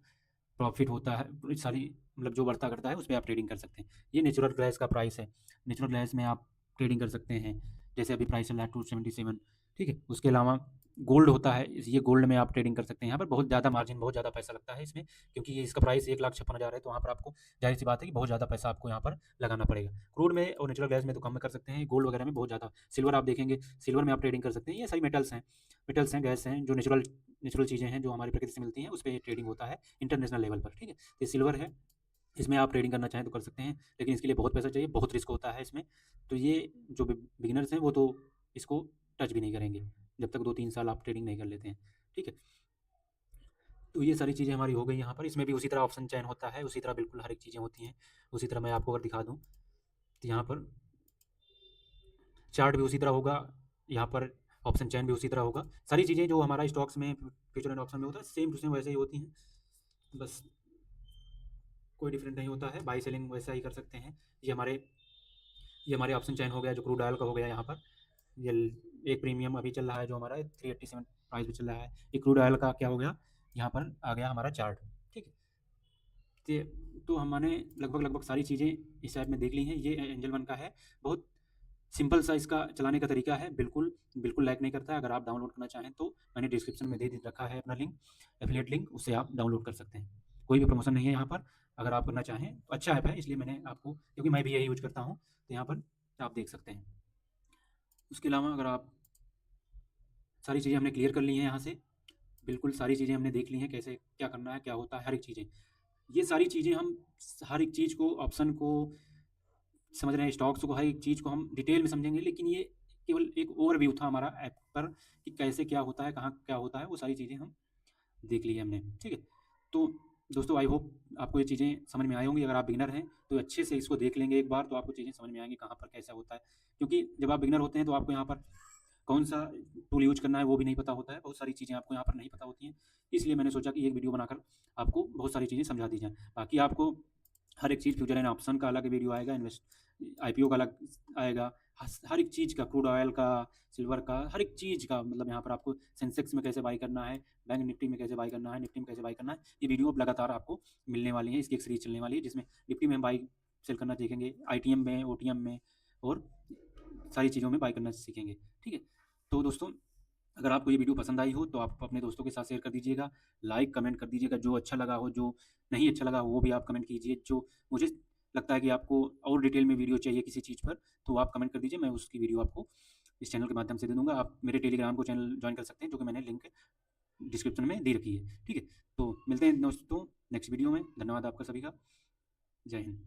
प्रॉफ़िट होता है, सारी मतलब जो बढ़ता करता है, उस पे आप ट्रेडिंग कर सकते हैं। ये नेचुरल गैस का प्राइस है, नेचुरल गैस में आप ट्रेडिंग कर सकते हैं, जैसे अभी प्राइस चल रहा है 277, ठीक है? उसके अलावा गोल्ड होता है, ये गोल्ड में आप ट्रेडिंग कर सकते हैं। यहाँ पर बहुत ज़्यादा मार्जिन, बहुत ज़्यादा पैसा लगता है इसमें, क्योंकि ये इसका प्राइस 1,56,000 है, तो वहाँ पर आपको ज़ाहिर-सी बात है कि बहुत ज़्यादा पैसा आपको यहाँ पर लगाना पड़ेगा। क्रूड में और नेचुरल गैस में तो कम में कर सकते हैं, गोल्ड वगैरह में बहुत ज़्यादा। सिल्वर आप देखेंगे, सिल्वर में आप ट्रेडिंग कर सकते हैं। ये सारी मेटल्स हैं, गैस हैं, जो नेचुरल नेचुरल चीज़ें हैं, जो हमारी प्रकृति से मिलती हैं, उस पे ट्रेडिंग होता है इंटरनेशनल लेवल पर, ठीक है? ये सिल्वर है, इसमें आप ट्रेडिंग करना चाहें तो कर सकते हैं, लेकिन इसके लिए बहुत पैसा चाहिए, बहुत रिस्क होता है इसमें। तो ये जो बिगिनर्स हैं वो तो इसको टच भी नहीं करेंगे, जब तक 2-3 साल आप ट्रेडिंग नहीं कर लेते हैं, ठीक है? तो ये सारी चीज़ें हमारी हो गई यहाँ पर। इसमें भी उसी तरह ऑप्शन चयन होता है, उसी तरह बिल्कुल हर एक चीज़ें होती हैं। उसी तरह मैं आपको अगर दिखा दूँ, तो यहाँ पर चार्ट भी उसी तरह होगा, यहाँ पर ऑप्शन चयन भी उसी तरह होगा। सारी चीज़ें जो हमारा स्टॉक्स में, फ्यूचर एंड ऑप्शन में होता है, सेम टू सेम वैसे ही होती हैं, बस कोई डिफरेंट नहीं होता है। बाई सेलिंग वैसा ही कर सकते हैं। ये हमारे ऑप्शन चयन हो गया, जो क्रूड ऑयल का हो गया यहाँ पर। ये एक प्रीमियम अभी चल रहा है जो हमारा 387 प्राइस पे चल रहा है। ये क्रूड ऑयल का क्या हो गया, यहाँ पर आ गया हमारा चार्ट, ठीक है? तो हमने लगभग सारी चीज़ें इस ऐप में देख ली हैं। ये एंजल वन का है, बहुत सिंपल सा इसका चलाने का तरीका है, बिल्कुल लैग नहीं करता है। अगर आप डाउनलोड करना चाहें तो मैंने डिस्क्रिप्शन में दे रखा है अपना लिंक, एफिलिएट लिंक, उससे आप डाउनलोड कर सकते हैं। कोई भी प्रमोशन नहीं है यहाँ पर, अगर आप करना चाहें तो अच्छा ऐप है, इसलिए मैंने आपको, क्योंकि मैं भी यही यूज करता हूँ, तो यहाँ पर आप देख सकते हैं। उसके अलावा अगर आप, सारी चीज़ें हमने क्लियर कर ली हैं यहाँ से, बिल्कुल सारी चीज़ें हमने देख ली हैं, कैसे क्या करना है, क्या होता है, हर एक चीज़ें। ये सारी चीज़ें हम हर एक चीज़ को, ऑप्शन को समझ रहे हैं, स्टॉक्स को, हर एक चीज़ को हम डिटेल में समझेंगे, लेकिन ये केवल एक ओवरव्यू था हमारा ऐप पर कि कैसे क्या होता है, कहाँ क्या होता है, वो सारी चीज़ें हम देख ली है हमने, ठीक है? तो दोस्तों, आई होप आपको ये चीज़ें समझ में आई होंगी। अगर आप बिगिनर हैं तो अच्छे से इसको देख लेंगे एक बार, तो आपको चीज़ें समझ में आएँगी कहाँ पर कैसा होता है। क्योंकि जब आप बिगिनर होते हैं तो आपको यहाँ पर कौन-सा टूल यूज़ करना है वो भी नहीं पता होता है, बहुत सारी चीज़ें आपको यहाँ पर नहीं पता होती हैं। इसलिए मैंने सोचा कि एक वीडियो बनाकर आपको बहुत सारी चीज़ें समझा दी जाएँ। बाकी आपको हर एक चीज़, फ्यूचर एंड ऑप्शन का अलग वीडियो आएगा, आईपीओ का अलग आएगा, हर एक चीज़ का, क्रूड ऑयल का, सिल्वर का, हर एक चीज़ का, मतलब यहाँ पर आपको सेंसेक्स में कैसे बाई करना है, बैंक निफ्टी में कैसे बाई करना है, निफ्टी में कैसे बाई करना है, ये वीडियो अब लगातार आपको मिलने वाली है। इसकी एक सीरीज चलने वाली है, जिसमें निफ्टी में हम बाई सेल करना सीखेंगे, आईटीएम में, ओटीएम में, और सारी चीज़ों में बाई करना सीखेंगे, ठीक है? तो दोस्तों, अगर आपको ये वीडियो पसंद आई हो तो आप अपने दोस्तों के साथ शेयर कर दीजिएगा, लाइक कमेंट कर दीजिएगा, जो अच्छा लगा हो, जो नहीं अच्छा लगा वो भी आप कमेंट कीजिए। जो मुझे लगता है कि आपको और डिटेल में वीडियो चाहिए किसी चीज़ पर, तो आप कमेंट कर दीजिए, मैं उसकी वीडियो आपको इस चैनल के माध्यम से दे दूँगा। आप मेरे टेलीग्राम को चैनल जॉइन कर सकते हैं, जो कि मैंने लिंक डिस्क्रिप्शन में दे रखी है, ठीक है? तो मिलते हैं दोस्तों नेक्स्ट वीडियो में। धन्यवाद आपका सभी का। जय हिंद।